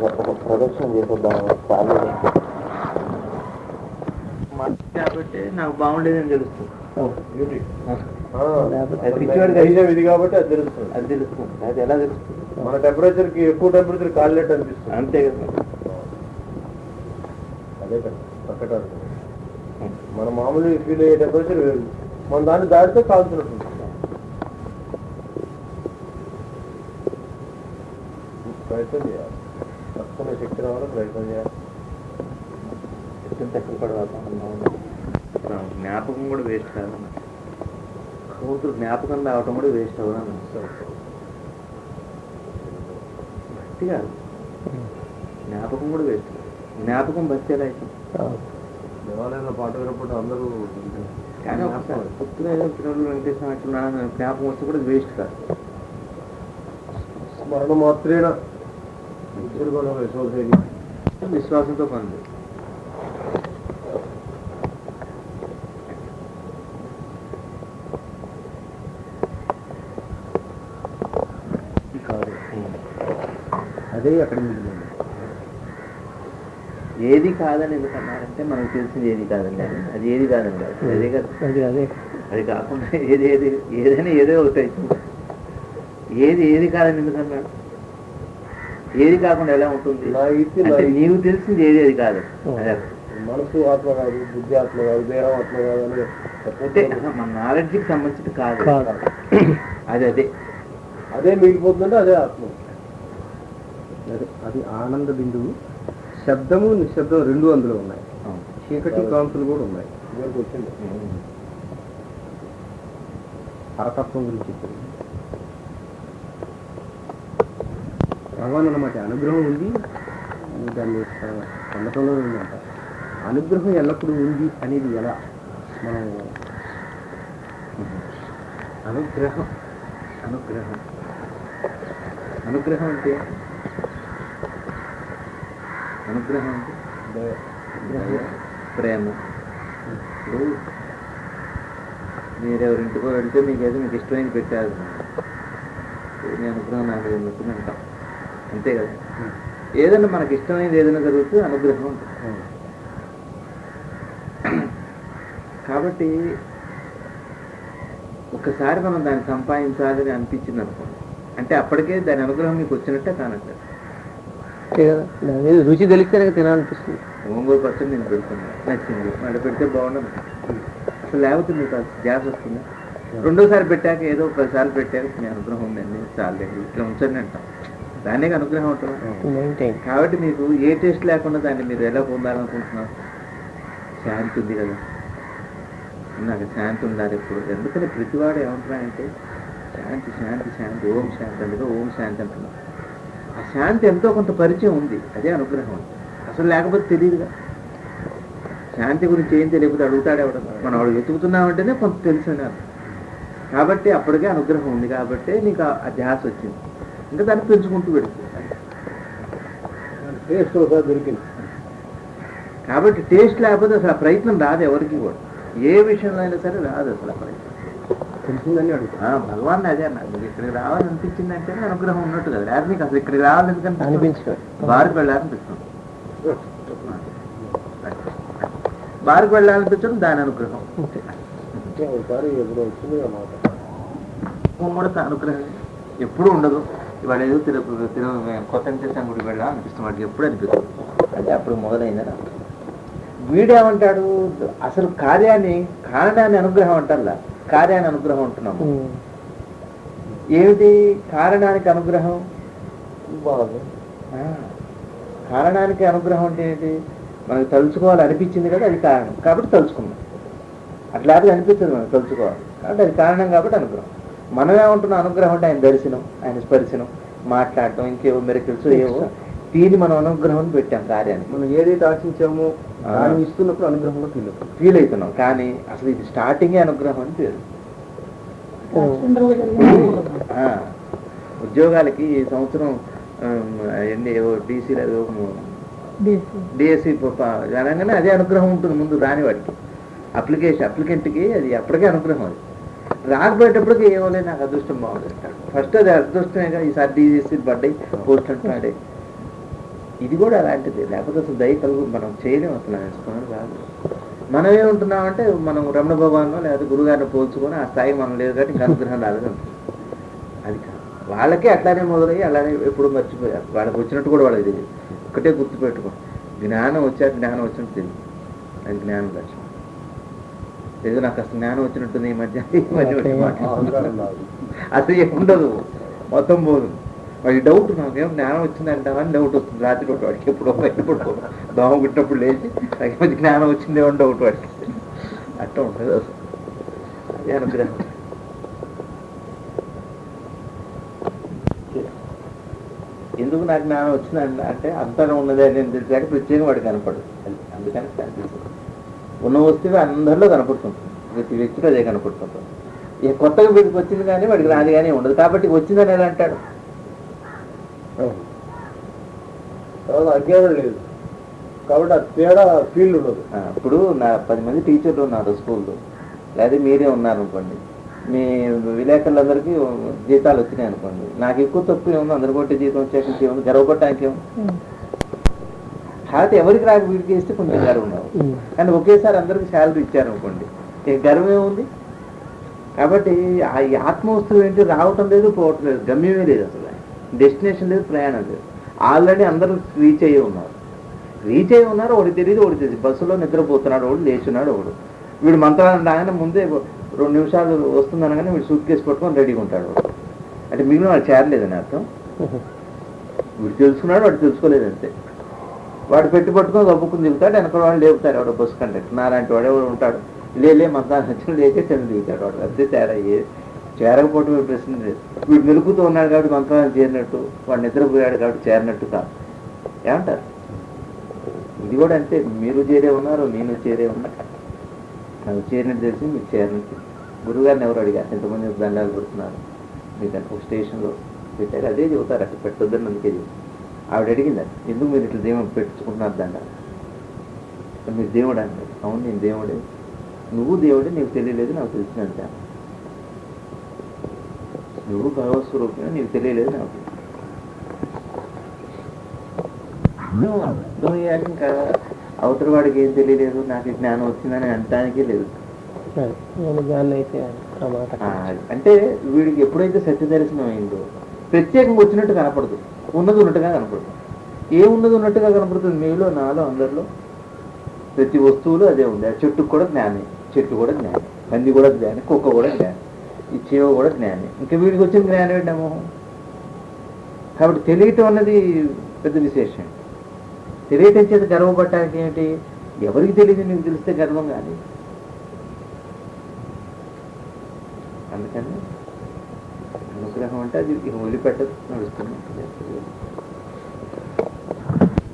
ఒక ప్రదక్షిణ చేసేద్దాం చాలా కాబట్టి నాకు బాగుండేదని తెలుస్తుంది. ఇది కాబట్టి అది తెలుస్తుంది. అది తెలుస్తుంది. అది ఎలా తెలుస్తుంది? మన టెంపరేచర్ కి ఎక్కువ టెంపరేచర్ కాలినట్టు అనిపిస్తుంది. అంతే కదా. అదే కదా పక్కటారు. మన మామూలు ఫీల్ అయ్యే టెంపరేచర్ వేరు, మన దాన్ని దాటితే కాలుతున్నట్టు ప్రయత్నం చేయాలి. తక్కువ శక్తి రావాలో ప్రయత్నం చేయాలి. తక్కువ పడవాలి. జ్ఞాపకం కూడా వేస్ట్ కాదన్న. కూతురు జ్ఞాపకం రావటం కూడా వేస్ట్ అవ్వదన్న. భక్తి కాదు, జ్ఞాపకం కూడా వేస్ట్. జ్ఞాపకం భక్తి ఎలా అయితే దేవాలయంలో పాట వినప్పుడు అందరూ కానీ ఒకసారి పుత్రులు పిల్లలు వెంకటేశ్వర అంటున్నాను జ్ఞాపకం వస్తే కూడా వేస్ట్ కాదు. స్మరణ మాత్రేనా విశ్వాసంతో పనులు. అదే అక్కడ మిగిలింది. ఏది కాదని ఎందుకన్నారంటే మనకు తెలిసింది ఏది కాదండి. అది ఏది కాదని కాదు, అదే కాదు. అది కాకుండా ఏదైనా ఏదో ఒకటి ఏది కాదని ఎందుకన్నాడు? ఏది కాకుండా ఎలా ఉంటుంది? నీకు తెలిసింది ఏది కాదు. మనసు ఆత్మ కాదు, బుద్ధి ఆత్మ కాదు, దేహం ఆత్మ కాదు అని మన నాలెడ్జ్కి సంబంధించి కాదు. అది అదే మిగిలిపోతుందంటే అదే ఆత్మ. అది ఆనంద బిందువు. శబ్దము నిశ్శబ్దం రెండు అందులో ఉన్నాయి. చీకటి కాంతులు కూడా ఉన్నాయి. ఇవరకు వచ్చింది పరతత్వం గురించి చెప్పింది భగవాన్ అన్నమాట. అనుగ్రహం ఉంది, దాన్ని పొందటంలో ఉందంట. అనుగ్రహం ఎల్లప్పుడూ ఉంది అనేది ఎలా మనం అనుగ్రహం అనుగ్రహం అనుగ్రహం అంటే అనుగ్రహం అంటే ప్రేమ. ఇప్పుడు మీరెవరింటికో వెళ్తే మీకేదో మీకు ఇష్టమైంది పెట్టారు, మీ అనుగ్రహం నాకు ఉన్నట్టు అంటాం. అంతే కదా. ఏదైనా మనకి ఇష్టమైనది ఏదైనా జరుగుతుంది అనుగ్రహం ఉంటుంది. కాబట్టి ఒక్కసారి మనం దాన్ని సంపాదించాలని అనిపించింది అనుకోండి, అంటే అప్పటికే దాని అనుగ్రహం మీకు వచ్చినట్టే కానట్టు. రుచి తెలిస్తే తినాలనిపిస్తుంది. గోంగూర పచ్చడి నేను పెడుతున్నాను, నచ్చింది, మళ్ళీ పెడితే బాగుండదు. అసలు లేకపోతే మీకు గ్యాస్ వస్తుంది. రెండోసారి పెట్టాక ఏదో 10 సార్లు పెట్టాక మీ అనుగ్రహం ఉందండి చాలు ఇట్లా ఉంచండి అంటాం. దాన్నే అనుగ్రహం ఉంటుంది. కాబట్టి మీకు ఏ టేస్ట్ లేకుండా దాన్ని మీరు ఎలా పొందాలనుకుంటున్నారు? శాంతి ఉంది కదా, నాకు శాంతి ఉండాలి ఎప్పుడు. ఎందుకని ప్రతివాడు ఏమంటున్నాయంటే శాంతి శాంతి శాంతి, ఓం శాంతి. అందుకే ఓం శాంతి అంటున్నాం. ఆ శాంతి ఎంతో కొంత పరిచయం ఉంది, అదే అనుగ్రహం. అసలు లేకపోతే తెలియదుగా. శాంతి గురించి ఏం తెలియకపోతే అడుగుతాడు ఎవడం. మనం వాడు వెతుకుతున్నామంటేనే కొంత తెలిసిన. కాబట్టి అప్పటికే అనుగ్రహం ఉంది కాబట్టి నీకు ఆ ధ్యాస వచ్చింది. ఇంకా దాన్ని పెంచుకుంటూ పెడుతుంది. టేస్ట్ ఒకసారి దొరికింది కాబట్టి టేస్ట్ లేకపోతే అసలు ఆ ప్రయత్నం రాదు ఎవరికి కూడా. ఏ విషయంలో అయినా సరే రాదు అసలు ఆ ప్రయత్నం. తెలిసిందని అడుగుతా. భగవాన్ అదే అన్నారు, మీకు ఇక్కడికి రావాలనిపించింది అంటేనే అనుగ్రహం ఉన్నట్టు కదా. లేకపోతే నీకు అసలు ఇక్కడికి రావాలి ఎందుకంటే అనిపించదు. బారుకు వెళ్ళాలనిపిస్తుంది. బారుకు వెళ్ళాలనిపించడం దాని అనుగ్రహం. ఒకసారి ఎప్పుడు వచ్చింది కూడా అనుగ్రహం ఎప్పుడు ఉండదు. ఇవాళ ఏదో కొత్త వెంకటేశ్వర గుడికి వెళ్ళాలనిపిస్తుంది వాడికి ఎప్పుడు అనిపిస్తుంది. అంటే అప్పుడు మొదలైందని వీడేమంటాడు, అసలు కారణాన్ని అనుగ్రహం అంటారా, కార్యాన్ని అనుగ్రహం అంటున్నాము. ఏమిటి కారణానికి అనుగ్రహం? కారణానికి అనుగ్రహం అంటే ఏంటి? మనకు తలుచుకోవాలి అనిపించింది కదా, అది కారణం కాబట్టి తలుచుకున్నాం. అట్లాగే అనిపించదు మనకు తలుచుకోవాలి కాబట్టి అది కారణం కాబట్టి అనుగ్రహం. మనం ఏమంటున్నాం అనుగ్రహం అంటే ఆయన దర్శనం, ఆయన స్పర్శనం, మాట్లాడటం, ఇంకేవో మెరికల్స్ ఏవో. దీన్ని మనం అనుగ్రహం పెట్టాం కార్యాన్ని. మనం ఏదైతే ఆశించామో దాన్ని ఇస్తున్నప్పుడు అనుగ్రహంలో ఫీల్ అవుతున్నాం. కానీ అసలు ఇది స్టార్టింగే అనుగ్రహం అని పేరు. ఉద్యోగాలకి ఈ సంవత్సరం డిఎస్సి అనగానే అదే అనుగ్రహం ఉంటుంది ముందు రాని వాడికి. అప్లికెంట్కి అది అప్పటికే అనుగ్రహం. అది రాకపోయేటప్పటికి ఏమోలే నాకు అదృష్టం బాగుంది అంటాడు. ఫస్ట్ అది అదృష్టమేగా. ఈసారి డిఎస్సి పడ్డాయి, పోస్ట్ అంటున్నాడే. ఇది కూడా అలాంటిది. లేకపోతే అసలు దయ కలుగు మనం చేయలేము, అసలు నేర్చుకున్నాడు కాదు. మనం ఏముంటున్నామంటే మనం రమణ భగవాన్ లేదా గురుగారిని పోల్చుకొని ఆ స్థాయి మనం లేదు కాబట్టి ఇంకా అనుగ్రహం రాలేదు అంటున్నాం. అది కాదు, వాళ్ళకే అట్లానే మొదలయ్యి అలానే ఎప్పుడు మర్చిపోయారు. వాళ్ళకి వచ్చినట్టు కూడా వాళ్ళకి తెలియదు. ఒకటే గుర్తుపెట్టుకో, జ్ఞానం వచ్చాక జ్ఞానం వచ్చినట్టు తెలియదు. అది జ్ఞానం లక్ష్యం. ఏదో నాకు అసలు జ్ఞానం వచ్చినట్టుంది ఈ మధ్య అసలు ఏముండదు, మొత్తం పోదు. వాడికి డౌట్, నాకేం జ్ఞానం వచ్చిందంటావని డౌట్ వస్తుంది రాత్రి ఒకటి వాడికి. ఎప్పుడు దోమ గుట్టినప్పుడు లేచి నాకు మంచి జ్ఞానం వచ్చిందేమో డౌట్ వాడికి. అట్లా ఉంటుంది అసలు. అదే అనుగ్రహం. ఎందుకు నాకు జ్ఞానం వచ్చిందంటే అంటే అంతగా ఉన్నది అని నేను తెలిసాక ప్రత్యేకంగా వాడికి కనపడదు. అందుకని కనిపిస్తుంది. ఉన్న వస్తువు అందరిలో కనపడుతుంది, ప్రతి వ్యక్తిలో అదే కనపడుతుంటుంది. ఇక కొత్తగా వీడికి వచ్చింది కానీ వాడికి రాని కానీ ఉండదు. కాబట్టి వచ్చిందని ఎలా అంటాడు? అజ్ఞానం లేదు కాబట్టి ఆ తేడా ఫీల్డ్ ఉండదు. ఇప్పుడు నా 10 మంది టీచర్లు ఉన్నారు స్కూల్లో, లేదా మీరే ఉన్నారనుకోండి, మీ విలేకరులందరికీ జీతాలు వచ్చినాయి అనుకోండి, నాకు ఎక్కువ తక్కువ ఏముంది, అందరి కొట్టి జీతం వచ్చాక ఏముంది, గర్వపడటానికి ఏముంది? కాబట్టి ఎవరికి రాక వీడికి ఇస్తే కొంచెం గర్వం ఉండవు. కానీ ఒకేసారి అందరికి శాలరీ ఇచ్చారనుకోండి, ఇక గర్వం ఏముంది? కాబట్టి ఆ ఆత్మ వస్తువు ఏంటి, రావటం లేదు, పోవటం లేదు, గమ్యమే లేదు, అసలు డెస్టినేషన్ లేదు, ప్రయాణం లేదు. ఆల్రెడీ అందరూ రీచ్ అయ్యి ఉన్నారు. ఒకటి తెలియదు, ఒకటి తెలియదు. బస్సులో నిద్రపోతున్నాడు ఒకడు, లేచున్నాడు ఒకడు. వీడు మంత్రాలను రాగానే ముందే 2 నిమిషాలు వస్తుందనగానే వీడు సూట్ కేసు పట్టుకొని రెడీగా ఉంటాడు. అంటే మిగిలిన వాడు చేరలేదని అర్థం. వీడు తెలుసుకున్నాడు, వాడు తెలుసుకోలేదు అంతే. వాడు పెట్టి పట్టుకొని గబ్బుకుని దిగుతాడు, వెనక వాళ్ళు లేపుతారు. ఎవడో బస్సు కండక్టర్ నాలాంటి వాడు ఎవడు ఉంటాడు, లేలే మంత్రాలు నచ్చిన లేకే చెంది దిగుతాడు వాడు. అంతే తేడా. చేరకపోవటం ప్రశ్న లేదు. వీడు మెలుకుతూ ఉన్నాడు కాబట్టి మంత్రాలు చేరినట్టు, వాడు నిద్రపోయాడు కాబట్టి చేరినట్టు కాదు. ఏమంటారు? ఇది కూడా అంతే. మీరు చేరే ఉన్నారు, నేను చేరే ఉన్నా. నాకు చేరినట్టు తెలిసి మీకు చేరినట్టు. గురుగారిని ఎవరు అడిగారు, ఎంతమంది దండాలు పెడుతున్నారు మీకు ఒక స్టేషన్లో పెట్టారు, అదే చెబుతారు. అక్కడ పెట్టొద్దని అందుకే చెబుతారు. ఆవిడ అడిగింది, ఎందుకు మీరు ఇట్లా దేవుడు పెట్టుకుంటున్నారు దండాలు? మీరు దేవుడు అన్నారు. అవును, నేను దేవుడే. నువ్వు దేవుడే, నీకు తెలియలేదు, నాకు తెలిసినంత. నువ్వు భగవత్ స్వరూపమే, నీకు తెలియలేదు, నాకు అర్థం అయ్యాక ఇంకా అవతల వాడికి ఏం తెలియలేదు, నాకు జ్ఞానం వచ్చిందని అనటానికే లేదు. అంటే వీడికి ఎప్పుడైతే సత్య దర్శనం అయిందో ప్రత్యేకంగా వచ్చినట్టు కనపడదు, ఉన్నది ఉన్నట్టుగా కనపడుతుంది. ఏమున్నది ఉన్నట్టుగా కనపడుతుంది? మీలో, నాలో, అందరిలో ప్రతి వస్తువులు అదే ఉంది. ఆ చెట్టుకు కూడా జ్ఞానే, చెట్టు కూడా జ్ఞానే, పంది కూడా జ్ఞానే, కుక్క కూడా జ్ఞానే, ఈ చేవ కూడా జ్ఞానే. ఇంకా వీడికి వచ్చిన జ్ఞానం ఏంటమ్మో? కాబట్టి తెలియటం అన్నది పెద్ద విశేషం. తెలియటం చేత గర్వపడటానికి ఏంటి? ఎవరికి తెలియదు, నీకు తెలిస్తే గర్వం కానీ. అందుకని అనుగ్రహం అంటే అది వదిలిపెట్టదు, నడుస్తుంది.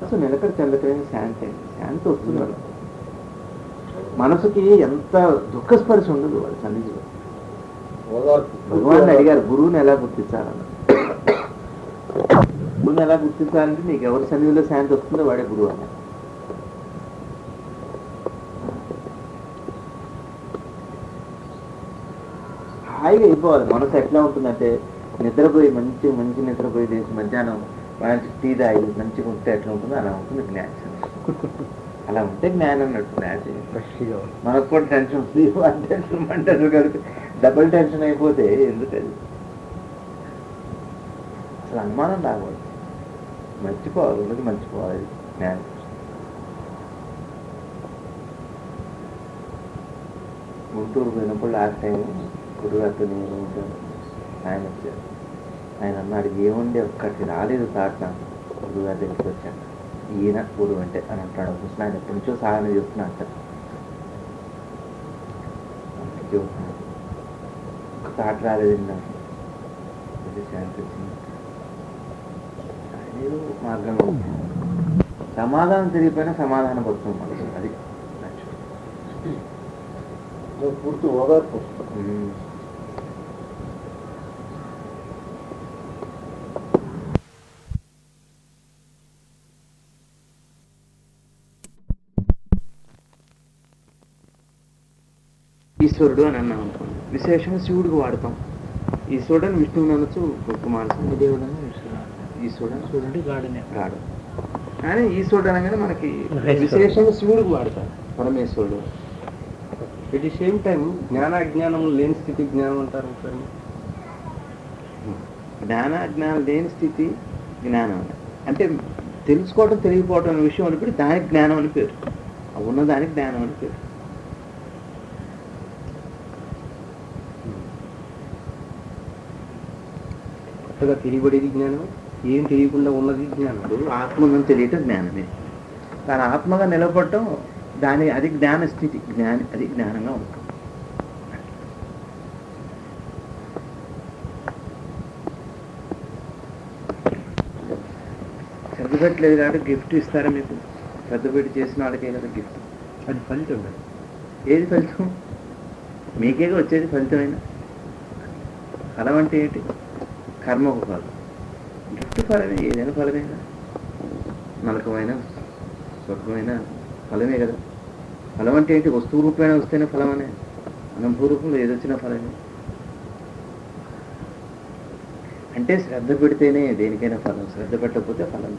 అసలు నిలకడ చెందటమే శాంతి. శాంతి వస్తుంది వాళ్ళ మనసుకి. ఎంత దుఃఖస్పర్శ ఉండదు వాళ్ళ సన్నిధిలో. భగవాన్ అడిగారు, గురువుని ఎలా గుర్తించాలన్న. గురువుని ఎలా గుర్తించాలంటే నీకు ఎవరి సన్నిధిలో శాంతి వస్తుందో వాడే గురువు అన్న. హాయిగా అయిపోవాలి. మనసు ఎట్లా ఉంటుందంటే నిద్రపోయి మంచి నిద్రపోయి చేసి మధ్యాహ్నం మంచి టీ తాగి మంచిగా ఉంటే ఎట్లా ఉంటుందో అలా ఉంటుంది జ్ఞానం. అలా ఉంటే జ్ఞానం అన్నట్టు. జ్ఞానం మనకు కూడా టెన్షన్ వస్తుంది, మన టెన్షన్ కలిపి డబుల్ టెన్షన్ అయిపోతే ఎందుకది? అసలు అనుమానం రాకూడదు, మర్చిపోవాలి, ఉన్నది మర్చిపోవాలి. జ్ఞానం గుంటూరు పోయినప్పుడు లాస్ట్ టైం గురుగారితో నేను ఉంటాను. ఆయన వచ్చారు. ఆయన అన్నాడు, ఏముంది ఒక్కడికి రాలేదు థాట్ నాకు. గురుగారి దగ్గరికి వచ్చాక ఈయన గురువు అంటే అని అంటాడు. కృష్ణ ఆయన ఎప్పటి నుంచో సాధన చేస్తున్నా అంటారు. చెబుతున్నాడు, ఒక థాట్ రాలేదండి నాకు. అది శాంతి వచ్చింది. ఆయన మార్గంలో సమాధానం తెలియపోయినా సమాధానం పడుతుంది మనసు. అది పూర్తి ఓదార్పు. ఈశ్వరుడు అని అన్నాం అనుకోండి, విశేషంగా శివుడికి వాడతాం. ఈశ్వరుడు అని విష్ణువుని అనొచ్చు, కుమారస్వామి దేవుడు అని ఈశ్వరుడు. ఈశ్వరుడు గాడు. కానీ ఈశ్వరుడు అనగానే మనకి విశేషంగా శివుడికి వాడతారు, పరమేశ్వరుడు. ఎట్ ది సేమ్ టైం జ్ఞాన అజ్ఞానం లేని స్థితి జ్ఞానం అంటారు. జ్ఞాన అజ్ఞానం లేని స్థితి జ్ఞానం అంటే తెలుసుకోవడం తెలియకపోవడం అనే విషయం అనిపి దానికి జ్ఞానం అని పేరు, ఉన్నదానికి జ్ఞానం అని పేరు. కొత్తగా తెలియబడేది జ్ఞానం, ఏం తెలియకుండా ఉన్నది జ్ఞానం. ఆత్మను తెలియటం జ్ఞానమే, కానీ ఆత్మగా నిలబడటం అది జ్ఞాన స్థితి, అది జ్ఞానంగా ఉంటుంది. శ్రద్ధ పెట్టలేదు కాబట్టి గిఫ్ట్ ఇస్తారా మీకు? శ్రద్ధ పెట్టి చేసిన వాళ్ళకే కదా గిఫ్ట్. అది ఫలితం. ఏది ఫలితం? మీకే వచ్చేది ఫలితమైన. ఫలం అంటే ఏంటి? కర్మ ఒక ఫలం, గిఫ్ట్ ఫలమే, ఏదైనా ఫలమే కదా. నరకమైన స్వర్గమైన ఫలమే కదా. ఫలం అంటే ఏంటి? వస్తువు రూపేణ వస్తేనే ఫలం అనే, అనుభవ రూపంలో ఏదొచ్చినా ఫలమే. అంటే శ్రద్ధ పెడితేనే దేనికైనా ఫలం, శ్రద్ధ పెట్టకపోతే ఫలం.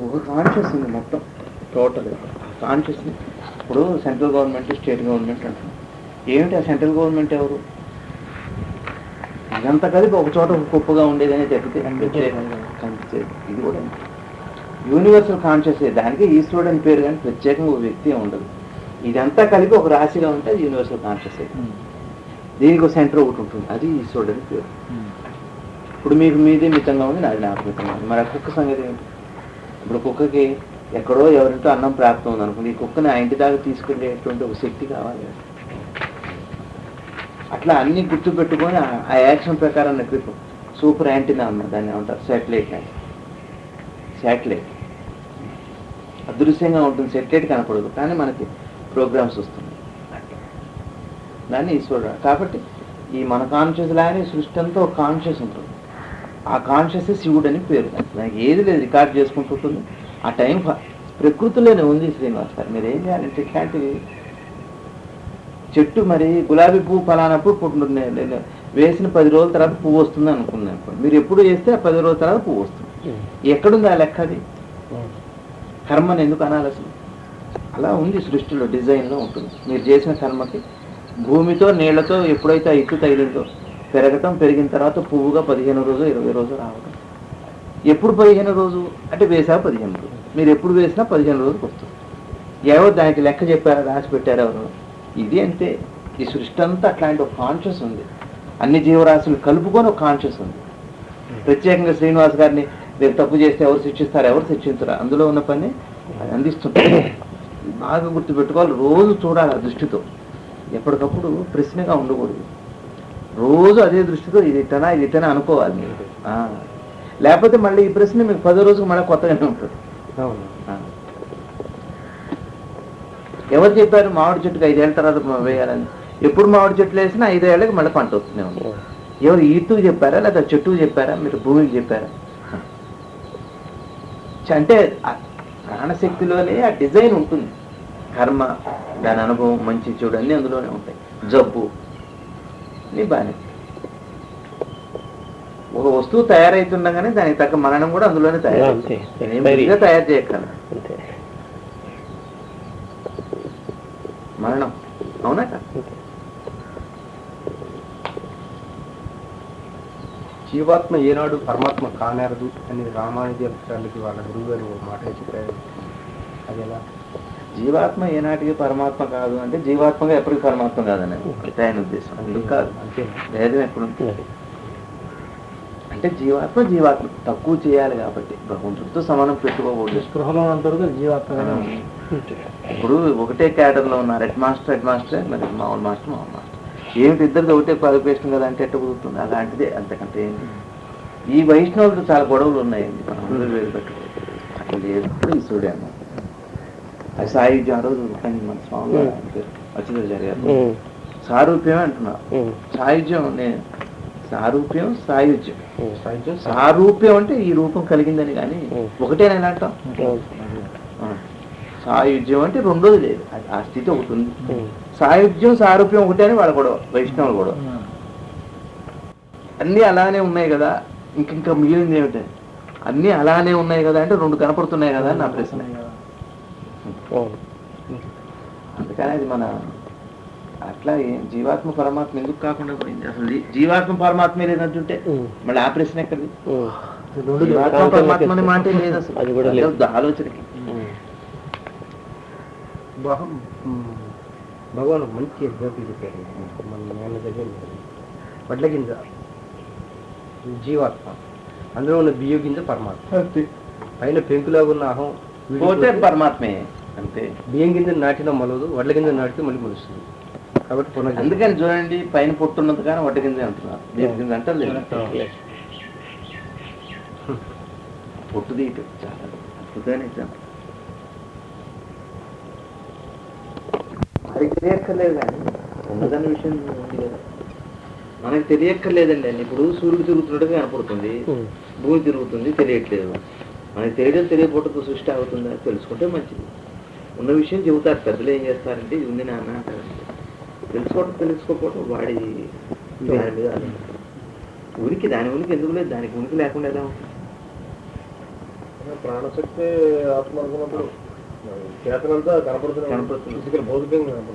ఒక కాన్షియస్ ఉంది మొత్తం, టోటల్ కాన్షియస్. ఇప్పుడు సెంట్రల్ గవర్నమెంట్, స్టేట్ గవర్నమెంట్ అంటున్నాం. ఏమిటి ఆ సెంట్రల్ గవర్నమెంట్ ఎవరు? ఇదంతా కలిపి ఒక చోట ఒక కుప్పగా ఉండేదని తప్పితే కనిపించేది. ఇది కూడా యూనివర్సల్ కాన్షియస్, దానికి ఈశ్వరుడు అని పేరు, కానీ ప్రత్యేకంగా ఒక వ్యక్తి ఉండదు. ఇదంతా కలిపి ఒక రాశిగా ఉంటే అది యూనివర్సల్ కాన్షియస్. దీనికి ఒక సెంటర్ ఒకటి ఉంటుంది, అది ఈశ్వరుడు అని పేరు. ఇప్పుడు మీకు మీదే మితంగా ఉంది, నాది నాకు మితంగా ఉంది. మరి ఆ కుక్క సంగతి ఏంటి? ఇప్పుడు కుక్కకి ఎక్కడో ఎవరింటో అన్నం ప్రాప్తం ఉంది అనుకోండి, ఈ కుక్కని ఆ ఇంటి దాకా తీసుకెళ్ళేటువంటి ఒక శక్తి కావాలి. అట్లా అన్ని గుర్తు పెట్టుకొని ఆ యాక్షన్ ప్రకారం నడిపి సూపర్ యాంటీనా అన్న దాన్ని ఏమంటారు, శాటిలైట్ అదృశ్యంగా ఉంటుంది, శాటిలైట్ కనపడదు, కానీ మనకి ప్రోగ్రామ్స్ వస్తున్నాయి. దాన్ని ఈశ్వరుడు. కాబట్టి ఈ మన కాన్షియస్ లాగానే సృష్టి అంతా ఒక కాన్షియస్ ఉంటుంది. ఆ కాన్షియస్ శివుడు అని పేరు. దానికి ఏది లేదు, రికార్డ్ చేసుకుంటుంటుంది. ఆ టైం ప్రకృతిలోనే ఉంది. శ్రీనివాస్ గారు మీరు ఏం చేయాలంటే, ఇట్లాంటివి చెట్టు మరి గులాబీ పువ్వు ఫలానప్పుడు పుట్టిన వేసిన 10 రోజుల తర్వాత పువ్వు వస్తుంది అనుకున్నాను. మీరు ఎప్పుడు చేస్తే ఆ 10 రోజుల తర్వాత పువ్వు వస్తుంది. ఎక్కడుంది ఆ లెక్క? అది కర్మని ఎందుకు అనాలి అసలు? అలా ఉంది సృష్టిలో, డిజైన్లో ఉంటుంది. మీరు చేసిన కర్మకి భూమితో నీళ్లతో ఎప్పుడైతే ఆ ఇత్తు తగిలిందో పెరగటం, పెరిగిన తర్వాత పువ్వుగా 15 రోజు 20 రోజు రావడం. ఎప్పుడు 15 రోజు అంటే వేసా 15 రోజు, మీరు ఎప్పుడు వేసినా 15 రోజులకు వస్తుంది. ఎవరు దానికి లెక్క చెప్పారా, రాసి పెట్టారు ఎవరు? ఇది అంతే. ఈ సృష్టి అంతా అట్లాంటి ఒక కాన్షియస్ ఉంది. అన్ని జీవరాశులు కలుపుకొని ఒక కాన్షియస్ ఉంది. ప్రత్యేకంగా శ్రీనివాస్ గారిని మీరు తప్పు చేస్తే ఎవరు శిక్షిస్తారు, ఎవరు శిక్షించరు, అందులో ఉన్న పని అందిస్తుంటారు. బాగా గుర్తుపెట్టుకోవాలి, రోజు చూడాలి ఆ దృష్టితో. ఎప్పటికప్పుడు ప్రశ్నగా ఉండకూడదు, రోజు అదే దృష్టితో ఇది ఇట్టనా అనుకోవాలి మీరు. లేకపోతే మళ్ళీ ఈ ప్రశ్న మీకు 10 రోజులకు మళ్ళీ కొత్తగానే ఉంటుంది. ఎవరు చెప్పారు మామిడి చెట్టుకు 5 ఏళ్ళ తర్వాత వేయాలని? ఎప్పుడు మామిడి చెట్లు వేసినా 5 ఏళ్ళకి మళ్ళీ పంట వస్తూనే ఉంది. ఎవరు ఈతుకు చెప్పారా, లేదా చెట్టుకు చెప్పారా, మీరు భూమికి చెప్పారా? అంటే ప్రాణశక్తిలోనే ఆ డిజైన్ ఉంటుంది. కర్మ, దాని అనుభవం, మంచి చెడు అన్నీ అందులోనే ఉంటాయి. జబ్బు నీ బాగానే. ఒక వస్తువు తయారైతుండగానే దానికి తగ్గ మరణం కూడా అందులోనే తయారు చేయగల మరణం. అవునా కదా? జీవాత్మ ఏనాడు పరమాత్మ కానేరదు అని రామానుజానికి వాళ్ళ గురువు గారు ఒక మాట చెప్పారు. అది ఎలా? జీవాత్మ ఏనాటికి పరమాత్మ కాదు అంటే జీవాత్మగా ఎప్పటికీ పరమాత్మ కాదని ఆయన ఉద్దేశం. అందుకు కాదు, భేదం ఎప్పుడు అంటే జీవాత్మ తక్కువ చేయాలి కాబట్టి భగవంతుడితో సమానం పెట్టుకోకూడదు. స్పృహలో అంటారు జీవాత్మ. ఇప్పుడు ఒకటే క్యాడర్లో ఉన్నారు, హెడ్ మాస్టర్ మరి మామూలు మాస్టర్. ఏమిటి ఇద్దరితో ఒకటే క్వాలిఫికేషన్ కదా అంటే ఎట్ట కుదురుతుంది? అలాంటిదే, అంతకంటే ఏంటి. ఈ వైష్ణవులతో చాలా గొడవలు ఉన్నాయండి, మనం అందరూ వేరు పెట్టుకోవాలి. అట్లా లేదు. ఇప్పుడు ఈశ్వరుడే అన్నాం. అది సాయుధ్యం. ఆ రోజు మన స్వామి వచ్చింది జరిగారు. సారూప్యమే అంటున్నారు. సాయుధ్యం సారూప్యం, సాయుధ్యం. సారూప్యం అంటే ఈ రూపం కలిగిందని, కానీ ఒకటేనా ఎలా అంటాం? సాయుధ్యం అంటే రెండోది లేదు, ఆ స్థితి ఒకటి ఉంది. సాయుధ్యం సారూప్యం ఒకటే అని వాళ్ళ గొడవ, వైష్ణవులు గొడవ. అన్నీ అలానే ఉన్నాయి కదా, ఇంకా మిగిలింది ఏమిటి, అన్నీ అలానే ఉన్నాయి కదా అంటే రెండు కనపడుతున్నాయి కదా అని నా ప్రశ్న. అందుకని అది మన అట్లా జీవాత్మ పరమాత్మ ఎందుకు కాకుండా పోయింది? అసలు జీవాత్మ పరమాత్మ లేదంటుంటే మళ్ళీ ఆ ప్రశ్న ఎక్కడిది? జీవాత్మ పరమాత్మ అనే మాటే లేదు అసలు, అది కూడా లేదు ఆలోచనకి. భగవాన్ మంచి ఎగ్జాంపుల్ చెప్పారు. మన నాన్న దగ్గర వడ్ల గింజ జీవాత్మ, అందులో ఉన్న బియ్య గింజ పరమాత్మ, పైన పెంకులాగా ఉన్న అహం పోతే పరమాత్మే అంతే. బియ్యం గింజ నాటినా మొలవదు, వడ్ల గింజ నాటితే మళ్ళీ మొలుస్తుంది. కాబట్టి అందుకని చూడండి, పైన పొట్టున్నది కానీ వడ్డ గింజ అంటున్నారు, దీని గింజ అంటారు లేదు. పొట్టు తీయటం చాలా అద్భుతమైన ఎగ్జాంపుల్. మనకి తెలియక్కర్లేదు కానీ ఉన్నదన్న విషయం ఉంది కదా, మనకి తెలియక్కర్లేదండి అండి. ఇప్పుడు సూర్యుడు తిరుగుతున్నట్టుగా కనపడుతుంది, భూమి తిరుగుతుంది, తెలియట్లేదు. మనకి తెలియడం తెలియకపోవడంతో సృష్టి అవుతుందా తెలుసుకుంటే మంచిది. ఉన్న విషయం చెబుతారు పెద్దలు. ఏం చేస్తారంటే ఇది ఉంది నాన్న అంటారంటే, తెలుసుకోకపోవడం వాడి దాని మీద ఉనికి, దాని ఉనికి ఎందుకు లేదు, దానికి ఉనికి లేకుండా ఎలా ఉంటుంది? ప్రాణశక్తి ఆత్మ అనుకున్నప్పుడు కనపడుతుంది.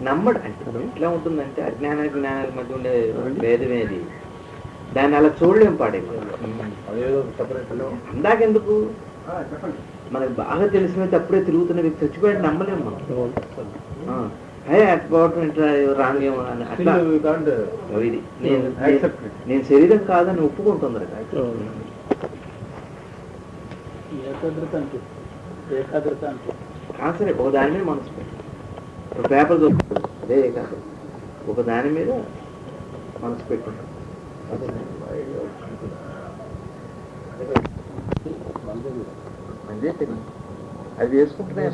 నమ్మడు అంటే ఎట్లా ఉంటుందంటే అజ్ఞానానికి జ్ఞానానికి మధ్య ఉండే భేదమేది, దాన్ని అలా చూడలేం పాడే. అందాకెందుకు మనకు బాగా తెలిసినైతే అప్పుడే తిరుగుతున్న వ్యక్తి చచ్చిపోయాడు నమ్మలేము మనం. అటుపోవటం ఇట్లా రాంగేమో అని అట్లా ఇది నేను శరీరం కాదని ఒప్పుకుంటుంది. సరే ఒక దాని మీద మనసు పెట్టి ఒక పేపర్ దొరుకుతుంది, అదే కాదు ఒక దాని మీద మనసు పెట్టుకుంటాం. అది చేసుకుంటున్నాయి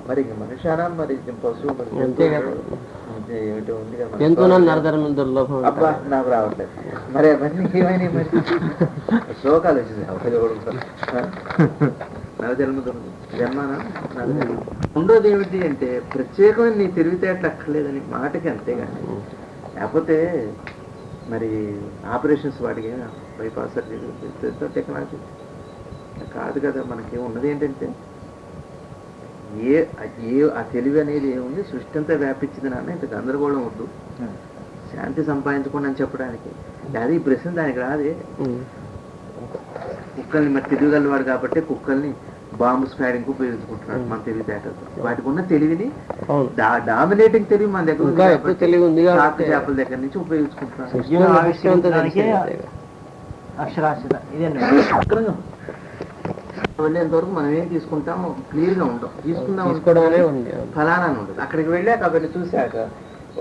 మరి మనుష్యానా మరి పశువు ఏమిటో ఉంది కదా, అబ్బా నాకు రావట్లేదు మరి అవన్నీ ఏమైనా మరి శ్లోకాలు వచ్చింది. నవజన్మ జన్మానా ఉండోది ఏమిటి అంటే ప్రత్యేకమైన నీ తెలివితేటలు అక్కర్లేదని మాటకి, అంతేగాని లేకపోతే మరి ఆపరేషన్స్ వాటికి బైపాస్ సర్జరీ టెక్నాలజీ కాదు కదా. మనకి ఉన్నది ఏంటంటే ఆ తెలివి అనేది ఏముంది, సృష్టి అంతా వ్యాపించింది నాన్న, ఇంత గందరగోళం వద్దు, శాంతి సంపాదించుకోండి అని చెప్పడానికి. అది ఈ ప్రశ్న దానికి రాదే. కుక్కల్ని మరి తిరగలవాడు కాబట్టి కుక్కల్ని బాంబు స్క్వాడింగ్ ఉపయోగించుకుంటున్నాడు మన తెలివితేటలతో. వాటికి ఉన్న తెలివిని డామినేటింగ్ తెలివి మన దగ్గర చేపల దగ్గర నుంచి ఉపయోగించుకుంటున్నాడు. వెళ్ళేంతవరకు మనం ఏం తీసుకుంటామో క్లియర్ గా ఉంటాం, తీసుకుందాం ఫలానా ఉండదు. అక్కడికి వెళ్ళాక అవన్నీ చూశాక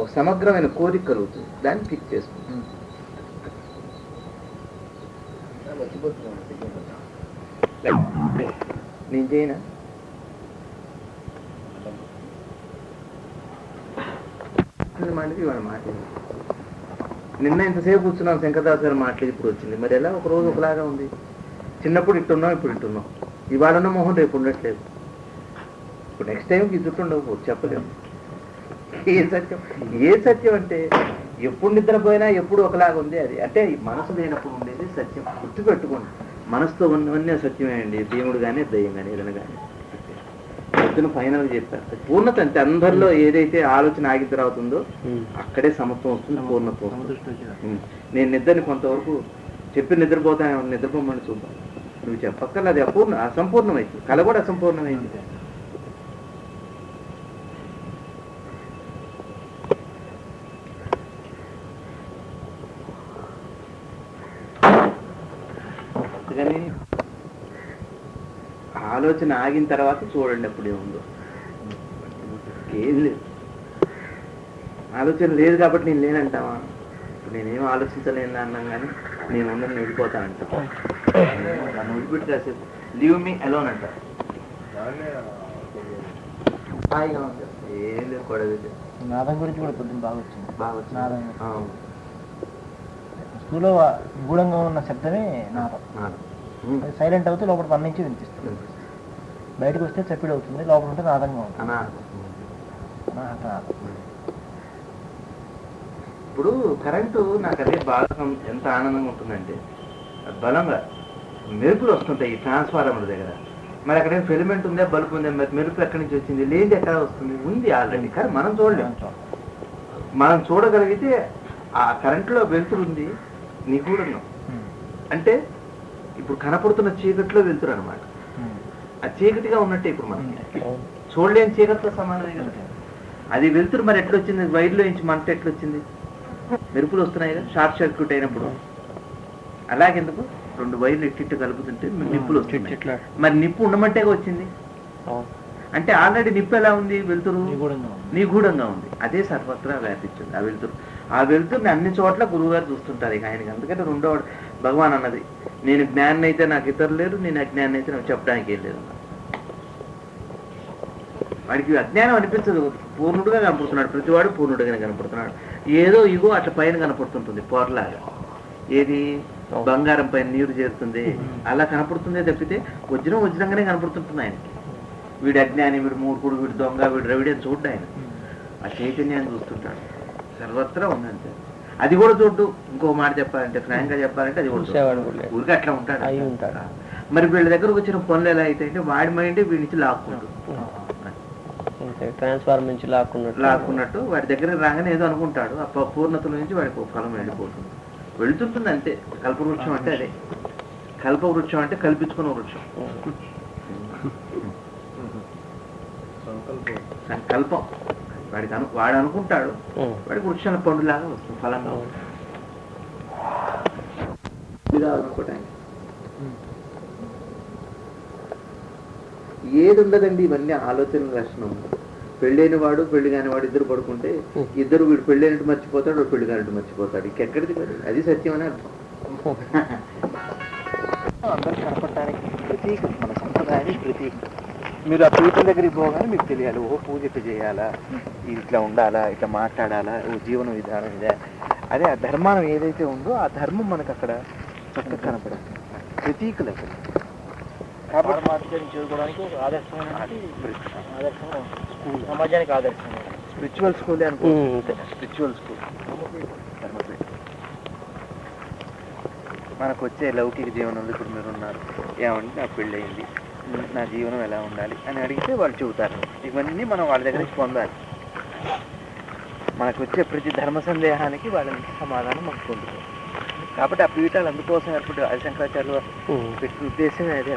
ఒక సమగ్రమైన కోరిక కలుగుతుంది, దాన్ని ఫిక్స్ చేసుకుంటాం. నేను చేయనా మాటకి ఇవాళ మాట నిన్న ఇంతసేపు కూర్చున్నాం, శంకరదాస్ గారు మాట్లాడి ఇప్పుడు వచ్చింది. మరి ఎలా ఒక రోజు ఒకలాగా ఉంది? చిన్నప్పుడు ఇట్టున్నాం, ఇప్పుడు ఇట్టున్నాం. ఇవాళ ఉన్న మొహం రేపు ఉండట్లేదు. ఇప్పుడు నెక్స్ట్ టైంకి జుట్టు ఉండవు, చెప్పలేము. ఏ సత్యం అంటే ఎప్పుడు నిద్రపోయినా ఎప్పుడు ఒకలాగా ఉంది. అది అంటే మనసు లేనప్పుడు ఉండేది సత్యం. గుర్తుపెట్టుకోండి, మనసుతో ఉన్నవన్నీ సత్యమే అండి. దేవుడు కానీ దయ్యం కానీ ఏదైనా కానీ పొద్దున ఫైనల్ చెప్పారు. పూర్ణత అంతే. అందరిలో ఏదైతే ఆలోచన ఆగిన తర్వాత ఉందో అక్కడే సమత్వం వస్తుంది, పూర్ణత్వం. నేను నిద్రని కొంతవరకు చెప్పి నిద్రపోతాను, నిద్రపోమని చూద్దాం. నువ్వు చెప్పక్కర్లేదు, అది అసంపూర్ణమైంది. కళ కూడా అసంపూర్ణమైంది. కానీ ఆలోచన ఆగిన తర్వాత చూడండి అప్పుడు ఏముందో. ఏం లేదు, ఆలోచన లేదు కాబట్టి నేను లేనంటావా? ఇప్పుడు నేనేం ఆలోచించలేను అన్నాం కానీ నేను ఉండని వెళ్ళిపోతానంట. నన్ను వదిలిపెట్టి కాసేపు లీవ్ మీ అలోన్ అంట. ఏం లేదు కూడా నాదం గురించి కూడా పొద్దున్న బాగా వచ్చింది. నాదం స్కూల్లో గూఢంగా ఉన్న శబ్దమే నాదం. సైలెంట్ అవుతూ లోపల పని నుంచి వినిపిస్తుంది. బయటకు వస్తే చప్పిడి అవుతుంది, లోపల ఉంటే నాదంగా ఉంటుంది. ఇప్పుడు కరెంటు నాకు అదే బాగా ఎంత ఆనందంగా ఉంటుందంటే బలంగా మెరుపులు వస్తుంటాయి ఈ ట్రాన్స్ఫార్మర్ దగ్గర. మరి అక్కడ ఫిలమెంట్ ఉందా, బల్బు ఉందా, మరి మెరుపు ఎక్కడి నుంచి వచ్చింది? లేనిది ఎక్కడ వస్తుంది? ఉంది ఆల్రెడీ, కానీ మనం చూడలేము. మనం చూడగలిగితే ఆ కరెంటులో వెలుతురు ఉంది, నిగూఢంగా. అంటే ఇప్పుడు కనపడుతున్న చీకట్లో వెలుతురు అనమాట. ఆ చీకటిగా ఉన్నట్టే ఇప్పుడు మనకి చూడలేని చీకటితో సమానమే కదా అది వెలుతురు. మరి ఎట్లొచ్చింది? వైర్లో నుంచి మంట ఎట్లొచ్చింది? మెరుపులు వస్తున్నాయి కదా షార్ట్ సర్క్యూట్ అయినప్పుడు. అలాగెందుకు? 2 వైర్లు ఇట్టిట్టు కలుపుతుంటే నిప్పులు వస్తున్నాయి. మరి నిప్పు ఉండమంటే వచ్చింది అంటే ఆల్రెడీ నిప్పు ఎలా ఉంది? వెలుతురు నిగూఢంగా ఉంది. అదే సర్వత్రా వ్యాపించింది ఆ వెలుతురు. ఆ వెలుతురుని అన్ని చోట్ల గురువుగారు చూస్తుంటారు ఇక ఆయనకి. అందుకంటే రెండో భగవాన్ అన్నది, నేను జ్ఞాని అయితే నాకు ఇతరులు లేరు, నేను అజ్ఞాని అయితే నాకు చెప్పడానికి ఏం లేదు. వాడికి అజ్ఞానం అనిపించదు, పూర్ణుడుగా కనపడుతున్నాడు. ప్రతివాడు పూర్ణుడుగానే కనపడుతున్నాడు. ఏదో ఇగో అట్లా పైన కనపడుతుంటుంది పొరలాగా. ఏది? బంగారం పైన నీరు చేరుతుంది అలా కనపడుతుందే తప్పితే వజ్రం వజ్రంగానే కనపడుతుంటుంది ఆయనకి. వీడు అజ్ఞాని, వీడు మూర్ఖుడు, వీడు దొంగ, వీడు రవిడి అని చూడ్డా ఆయన. ఆ చైతన్యాన్ని చూస్తుంటాడు, సర్వత్రా ఉందంటే. అది కూడా చూడ్డు. ఇంకో మాట చెప్పాలంటే, ఫ్రాంక్ గా చెప్పాలంటే, అది కూడా ఊరికి అట్లా ఉంటాడు. మరి వీళ్ళ దగ్గరకు వచ్చిన పనులు ఎలా అయితే అంటే వాడి మైండ్ వీడి నుంచి లాక్కుంటాడు. ట్రాన్స్ఫార్మర్ నుంచి లాక్కున్నట్టు వాడి దగ్గర రాగానే ఏదో అనుకుంటాడు. ఆ పూర్ణతల నుంచి వాడికి ఫలం వెళ్ళిపోతుంది, వెళుతుంటుంది అంతే. కల్పవృక్షం అంటే అదే. కల్పవృక్షం అంటే కల్పించుకున్న వృక్షం. సంకల్పం. వాడు అనుకుంటాడు, వాడికి వృక్షాల పండులాగా వస్తుంది, ఫలంగా అనుకోవటానికి. ఏది ఉండదండి, ఇవన్నీ ఆలోచనల లక్షణం. పెళ్ళైన వాడు పెళ్లి కాని వాడు ఇద్దరు పడుకుంటే ఇద్దరు, వీడు పెళ్ళైనట్టు మర్చిపోతాడు, వాడు పెళ్లి కానట్టు మర్చిపోతాడు. ఇంకెక్కడిది మరి? అది సత్యం అని అర్థం. అందరూ కనపడటానికి ప్రతీక, మన సంప్రదాయానికి ప్రతీక. మీరు ఆ పీఠ దగ్గరికి పోగానే మీకు తెలియాలి, ఓ పూజ ఇట్లా చేయాలా, ఇట్లా ఉండాలా, ఇట్లా మాట్లాడాలా, ఓ జీవన విధానం ఇదే. అదే ఆ ధర్మానం ఏదైతే ఉందో ఆ ధర్మం మనకు అక్కడ చక్కగా కనపడదు, ప్రతీకలు అక్కడ. కాబట్టి చేసుకోవడానికి ఒక ఆదర్శమైన సమాజానికి ఆదర్శం స్పిరిచువల్ స్కూల్ అనుకో. స్పిరిచువల్ స్కూల్ మనకు వచ్చే లౌకిక జీవనంలో ఇప్పుడు మీరు ఉన్నారు, ఏమంటే నాకు పెళ్ళి అయింది, నా జీవనం ఎలా ఉండాలి అని అడిగితే వాళ్ళు చెబుతారు. ఇవన్నీ మనం వాళ్ళ దగ్గర నుంచి పొందాలి. మనకు వచ్చే ప్రతి ధర్మ సందేహానికి వాళ్ళ నుంచి సమాధానం మనకు పొందుతాం. కాబట్టి ఆ పీఠాలు అందుకోసం ఏర్పడి ఆదిశంకరాచార్యులు పెట్టిన ఉద్దేశమే అదే.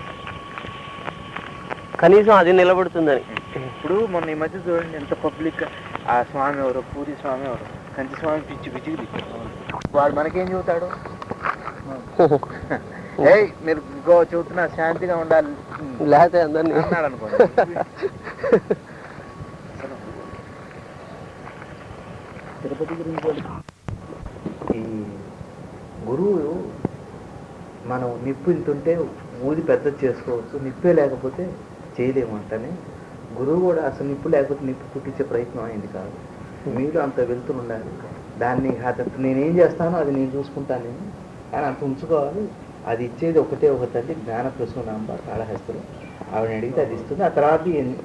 కనీసం అది నిలబడుతుందని. ఇప్పుడు మొన్న ఈ మధ్య చూడండి ఎంత పబ్లిక్. ఆ స్వామి ఎవరో, పూరి స్వామి ఎవరో, కంచి స్వామి పిచ్చి పిచ్చికి వాడు మనకేం చెబుతాడు? మీరు ఇంకో చెబుతున్నా శాంతిగా ఉండాలి లేకపోతే అందరినీ అన్నాడు అనుకోండి. తిరుపతి గురించి ఈ గురువు మనం నిప్పు ఇంతుంటే ఊది పెద్ద చేసుకోవచ్చు, నిప్పే లేకపోతే చేయలేమంటనే. గురువు కూడా అసలు నిప్పు లేకపోతే నిప్పు పుట్టించే ప్రయత్నం అయింది కాదు. మీరు అంత వెళ్తుండాలి, దాన్ని నేనేం చేస్తానో అది నేను చూసుకుంటాను నేను, కానీ అంత ఉంచుకోవాలి. అది ఇచ్చేది ఒకటే ఒక తల్లి, జ్ఞాన ప్రసూనాంబ కాళహస్తులు. ఆవిడని అడిగితే అది ఇస్తుంది, ఆ తర్వాత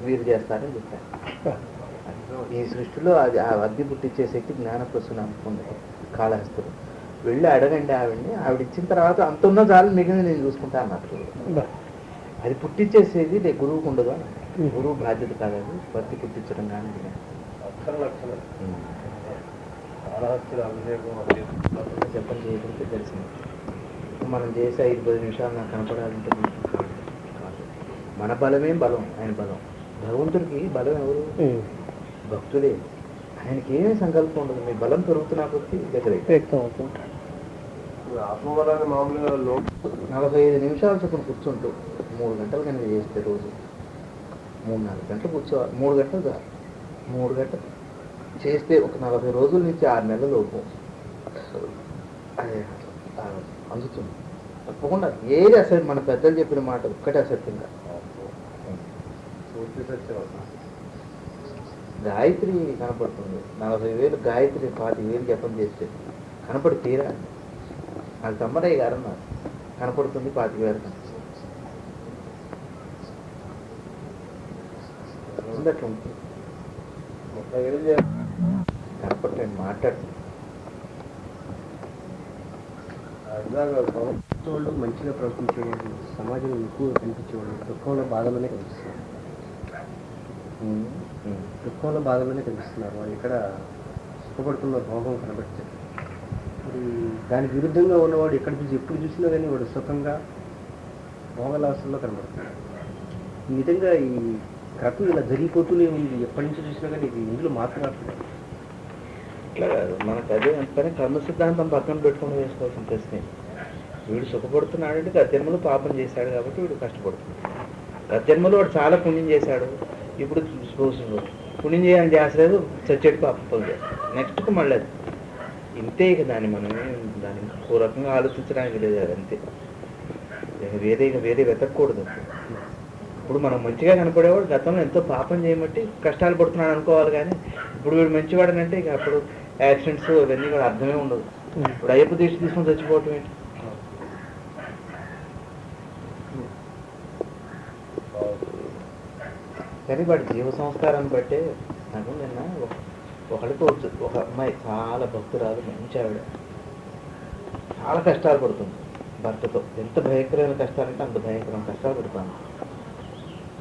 వీరు చేస్తారని చెప్పారు. ఈ సృష్టిలో అది ఆ అగ్ని పుట్టించే శక్తి జ్ఞాన ప్రసూనాంబకు ఉంది, కాళహస్తులు. వెళ్ళి అడగండి ఆవిడ్ని, ఆవిడ ఇచ్చిన తర్వాత అంత ఉన్న చాలు, మిగిలిన నేను చూసుకుంటాను అన్నట్టు. అది పుట్టించేసేది గురువుకు ఉండదు అని. గురువు బాధ్యత కాదు అది, భక్తి పుట్టించడం కానీ. చెప్పని చేయకపోతే తెలిసింది. మనం చేసే 5-10 నిమిషాలు నాకు కనపడాలంటే కాదు. మన బలమే బలం, ఆయన బలం. భగవంతుడికి బలం ఎవరు? భక్తులే. ఆయనకి ఏమీ సంకల్పం ఉండదు. మీ బలం పెరుగుతున్నా కొద్దీ దగ్గర ఆత్మబలాన్ని మామూలుగా 45 నిమిషాలు చొప్పున కూర్చుంటూ 3 గంటలు కనుక చేస్తే రోజు 3-4 గంటలు కూర్చోవాలి. 3 గంటలు కాదు, 3 గంటలు చేస్తే ఒక 40 రోజుల నుంచి 6 నెలల లోపు అదే అందుతుంది. తప్పకుండా ఏది అసలు మన పెద్దలు చెప్పిన మాట ఒక్కటే అసత్యంగా. గాయత్రి కనపడుతుంది. 40,000 గాయత్రి 40,000 జపం చేస్తే కనపడి తీరా. నాకు తమ్మరయ్య గారు అన్నారు, కనపడుతుంది 25,000 అట్లా ఉంటుంది. కనపడలేదు, మాట్లాడుతుంది. అలాగా వాళ్ళు మంచిగా ప్రవర్తించేవాళ్ళు, సమాజంలో ఎక్కువ కనిపించేవాళ్ళు దుఃఖంలో బాధలోనే కనిపిస్తున్నారు. దుఃఖంలో బాధలోనే కనిపిస్తున్నారు. వాళ్ళు ఇక్కడ సుఖపడుతున్న భోగం కనబడతారు. మరి దానికి విరుద్ధంగా ఉన్నవాడు ఎక్కడ చూసి ఎప్పుడు చూసినా కానీ వాడు సుఖంగా భోగలాసంలో కనబడుతున్నాడు. ఈ విధంగా ఈ క్రతువు ఇలా జరిగిపోతూనే ఉంది. ఎప్పటి నుంచి చూసినా కానీ ఇది ఇందులో మార్పు రావట్లేదు. ఇట్లా కాదు, మనకు అదే అంతనే కర్మ సిద్ధాంతం పక్కన పెట్టుకుని వేసుకోవాల్సిన ప్రశ్నే. వీడు సుఖపడుతున్నాడంటే గత జన్మలో పాపం చేశాడు కాబట్టి వీడు కష్టపడుతున్నాడు. గత జన్మలో వాడు చాలా పుణ్యం చేశాడు, ఇప్పుడు పుణ్యం చేయాలని చేసలేదు, చచ్చేటి పాపం పొందాడు. నెక్స్ట్కి మళ్ళీ అది ఇంతే. ఇక దాన్ని మనమే దాన్ని ఇంకో రకంగా ఆలోచించడానికి లేదు. అది అంతే. వేరే వెతకూడదు. ఇప్పుడు మనం మంచిగా కనపడేవాడు గతంలో ఎంతో పాపం చేయబట్టి కష్టాలు పడుతున్నాడు అనుకోవాలి. కానీ ఇప్పుడు వీడు మంచివాడనంటే ఇక అప్పుడు యాక్సిడెంట్స్ అవన్నీ కూడా అర్థమే ఉండదు. ఇప్పుడు అయ్యప్ప దీక్ష తీసుకొని చచ్చిపోవటం ఏంటి? కానీ వాడి జీవ సంస్కారాన్ని బట్టే నాకు నిన్న ఒకరికి ఒక అమ్మాయి చాలా భక్తురాలు, మంచి ఆవిడ, చాలా కష్టాలు పడుతుంది భర్తతో. ఎంత భయంకరమైన కష్టాలంటే అంత భయంకరమైన కష్టాలు పడుతుంది.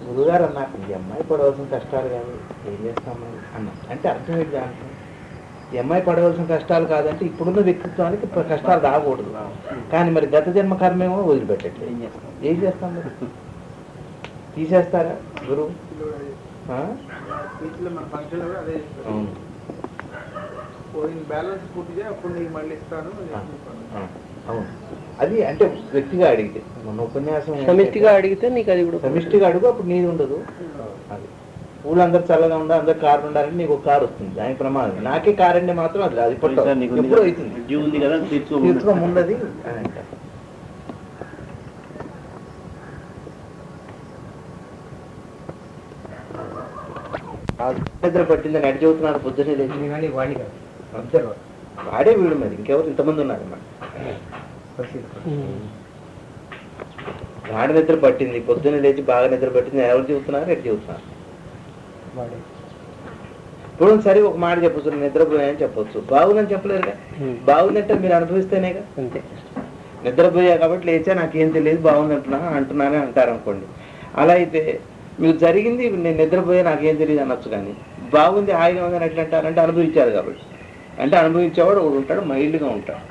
గురుగారు అన్నారు, ఈ అమ్మాయి పడవలసిన కష్టాలు కాదు, ఏం చేస్తామని అన్నా. అంటే అర్థం ఏంటి దాంట్లో? ఈ అమ్మాయి పడవలసిన కష్టాలు కాదంటే ఇప్పుడున్న వ్యక్తిత్వానికి కష్టాలు రాకూడదు. కానీ మరి గత జన్మ కర్మేమో వదిలిపెట్టట్లేదు. ఏం చేస్తాం మరి? తీసేస్తారా గురువు? అవును, అవును. అది అంటే వ్యక్తిగా అడిగితే, మన ఉపన్యాసం సమిష్టిగా అడిగితే నీకు అది కూడా సమిష్టిగా అడుగు, అప్పుడు నీది ఉండదు. అది ఊళ్ళందరూ చల్లగా ఉండాలి, అందరు కారు ఉండాలంటే నీకు ఒక కారు వస్తుంది, దానికి ప్రమాదం. నాకే కారు అంటే మాత్రం అది అది ఎప్పుడు అవుతుంది, తీర్చుకోముందది అని అంటారు. నిద్ర పట్టిందని అడి చెబుతున్నారు పొద్దున్నే లేచి. వాడే వీడు, మరి ఇంకెవరు ఇంతమంది ఉన్నారు అన్నమాట. వాడి నిద్ర పట్టింది, పొద్దున్నే లేచి బాగా నిద్ర పట్టింది, ఎవరు చెబుతున్నారు, ఎటు చెబుతున్నారు. ఇప్పుడు సరే ఒక మాట చెప్పచ్చు, నిద్రపోయాయని చెప్పొచ్చు, బాగుందని చెప్పలేరుగా. బాగుందంటే మీరు అనుభవిస్తేనేగా. నిద్రపోయా కాబట్టి లేచా, నాకేం తెలియదు, బాగుంది అంటున్నానే అంటారు అనుకోండి. అలా అయితే మీకు జరిగింది, నేను నిద్రపోయా నాకేం తెలియదు అనొచ్చు. కానీ బాగుంది, హాయిగా ఉందని ఎట్లా అంటారంటే అనుభవించారు కాబట్టి. అంటే అనుభవించేవాడు ఒకడు ఉంటాడు, మైల్డ్గా ఉంటాడు.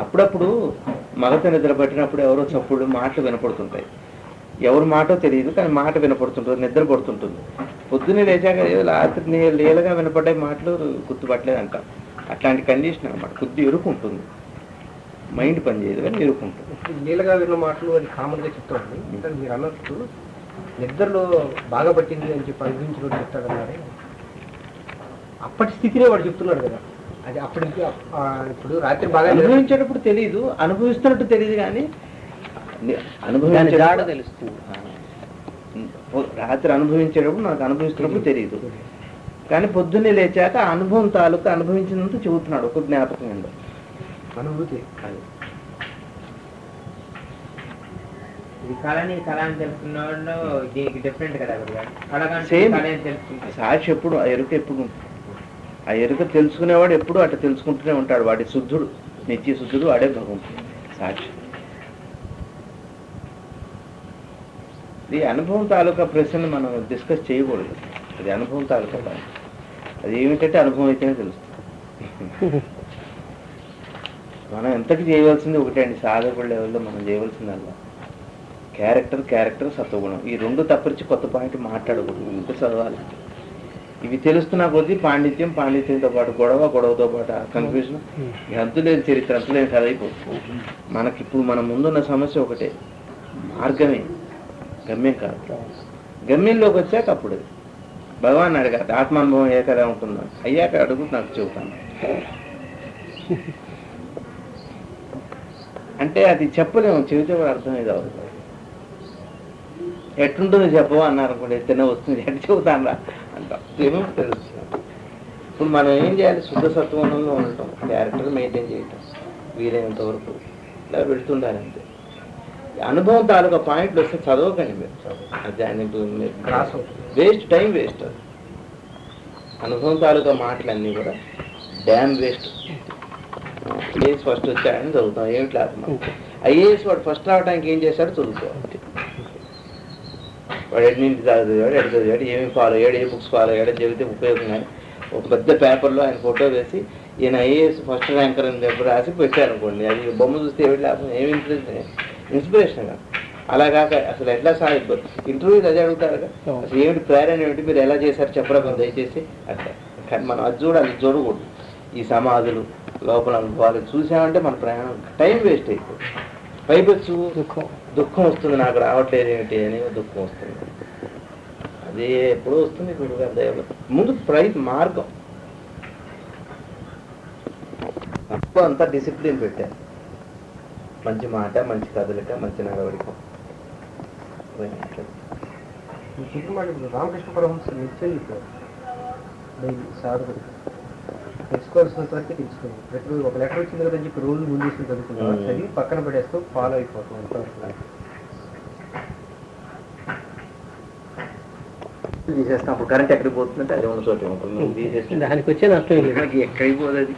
అప్పుడప్పుడు మగత నిద్ర పట్టినప్పుడు ఎవరో చప్పుడు మాటలు వినపడుతుంటాయి. ఎవరి మాటో తెలియదు, కానీ మాట వినపడుతుంటుంది, నిద్ర పడుతుంటుంది. పొద్దున్నే లేచాక రాత్రి లీలగా వినపడ్డే మాటలు గుర్తుపట్టలేదు అంట. అట్లాంటి కండిషన్ అన్నమాట. కొద్ది ఎరుకు ఉంటుంది, మైండ్ పనిచేయదు కానీ ఎరుకు ఉంటుంది. లీలగా విన్న మాటలు అది కామన్గా చెప్తామండి. కానీ మీరు అన్నట్టు నిద్రలో బాగా పట్టింది అని చెప్పి అనుభవించినట్టు చెప్తాడన్నారే, అప్పటి స్థితినే వాడు చెప్తున్నాడు కదా. అది అప్పటికి ఇప్పుడు రాత్రి బాగా అనుభవించేటప్పుడు తెలియదు, అనుభవిస్తున్నట్టు తెలియదు. కానీ అనుభవించే తెలుస్తుంది. రాత్రి అనుభవించేటప్పుడు నాకు అనుభవిస్తున్నప్పుడు తెలియదు, కానీ పొద్దున్నే లేచాక అనుభవం తాలూకు అనుభవించినంత చెబుతున్నాడు. ఒక జ్ఞాపకం ఏంటో అనుభూతి. ఇది కళని కళ అని తెలుసుకున్న దీనికి డిఫరెంట్ కదా. సేమ్ సాక్షి ఎప్పుడు ఆ ఎరుక ఎప్పుడు ఉంటుంది. ఆ ఎరుక తెలుసుకునేవాడు ఎప్పుడు అట్లా తెలుసుకుంటూనే ఉంటాడు. వాడి శుద్ధుడు, నిత్య శుద్ధుడు వాడే భగవంతుడు సాక్షి. ఈ అనుభవం తాలూకా ప్రశ్నలు మనం డిస్కస్ చేయకూడదు. అది అనుభవం తాలూకా, అది ఏమిటంటే అనుభవం అయితేనే తెలుస్తుంది. మనం ఎంతకి చేయవలసింది ఒకటే అండి. సాధకుల లెవెల్లో మనం చేయవలసిందల్లా క్యారెక్టర్ సత్వగుణం. ఈ రెండు తప్పరిచి కొత్త పాయింట్ మాట్లాడకూడదు, ఇంకా చదవాలి. ఇవి తెలుస్తున్నా కొద్దీ పాండిత్యంతో పాటు గొడవతో పాటు కన్ఫ్యూజన్, అంతులేని చరిత్ర, అంతులేని కథ అయిపోతుంది. మనకిప్పుడు మన ముందున్న సమస్య ఒకటే, మార్గమే గమ్యం కాదు. గమ్యంలోకి వచ్చాక అప్పుడు భగవాన్ అడిగారు, ఆత్మానుభవం ఏ కదా ఉంటుందా, అయ్యాక అడుగు నాకు చెబుతాను. అంటే అది చెప్పలేము, చెబితే కూడా అర్థమయ్యేది అవుతుంది. ఎట్లుంటుందో చెప్పవా అన్నారు అనుకోండి, ఎత్తనే వస్తుంది, ఎట్లా చెబుతాను రా అంటాం. ఏమో తెలుస్తుంది. ఇప్పుడు మనం ఏం చేయాలి, శుద్ధ సత్వనంలో ఉండటం, క్యారెక్టర్ మెయింటైన్ చేయటం, వీలైనంత వరకు ఇలా పెడుతుండాలి అంతే. అనుభవం తాలూకా పాయింట్లు వస్తే చదవకండి మీరు, దాన్ని వేస్ట్, టైం వేస్ట్. అది అనుభవం తాలూకా మాటలన్నీ కూడా డ్యామ్ వేస్ట్. ఐఏఎస్ ఫస్ట్ వచ్చాడని చదువుతాం, ఏమిటి లాభం? ఐఏఎస్ వాడు ఫస్ట్ రావడానికి ఏం చేశాడు? చదువుకోవాలి. వాడు ఎన్నింటి చదివాడు, ఎక్కడ చదివాడు, ఏమి ఫాలో అయ్యాడు, ఏ బుక్స్ ఫాలో అయ్యాడు చదివితే ఉపయోగం. కానీ ఒక పెద్ద పేపర్లో ఆయన ఫోటో వేసి ఈయన ఐఏఎస్ ఫస్ట్ ర్యాంకర్ అని చెప్పి రాసి పెట్టారనుకోండి, అది బొమ్మ చూస్తే ఏమిటి లాభం? ఏమి ఇన్స్పిరేషన్ కాదు. అలాగాక అసలు ఎట్లా సాగిపోదు. ఇంటర్వ్యూలు అదే అడుగుతారు కదా, అసలు ఏమిటి ప్రేరణ ఏమిటి, మీరు ఎలా చేశారు చెప్పరా దయచేసి అట్లా. కానీ మనం అది చూడకూడదు. ఈ సమాధులు లోపల అనుభవాలు చూసామంటే మన ప్రయాణం టైం వేస్ట్ అయిపోతుంది. పైపెచ్చు దుఃఖం వస్తుంది, నాకు రావట్లేదు ఏమిటి అని దుఃఖం వస్తుంది. అది ఎప్పుడూ వస్తుంది. గురుగారి దయలో ముందు మార్గం అంతా డిసిప్లిన్ పెట్టారు. మంచి మాట, మంచి కదలిక, మంచి నడవడిక. రామకృష్ణ పరమహంస నిత్యం చెప్పారు, సాధకుడు తెలుసుకోవాల్సినంత వరకు తెలుసుకోండి. ప్రతిరోజు ఒక లెటర్ వచ్చింది కదని చెప్పి రోజు ముందు తీసుకుని చదువుకుంటాం, చదివి పక్కన పడేస్తూ ఫాలో అయిపోతాం. తీసేస్తాం. అప్పుడు కరెంట్ ఎక్కడికి పోతుందంటే అది ఉన్న చోట ఉంటుంది. తీసేస్తే దానికి వచ్చే నష్టం లేదు. నాకు ఎక్కడికి పోదు అది.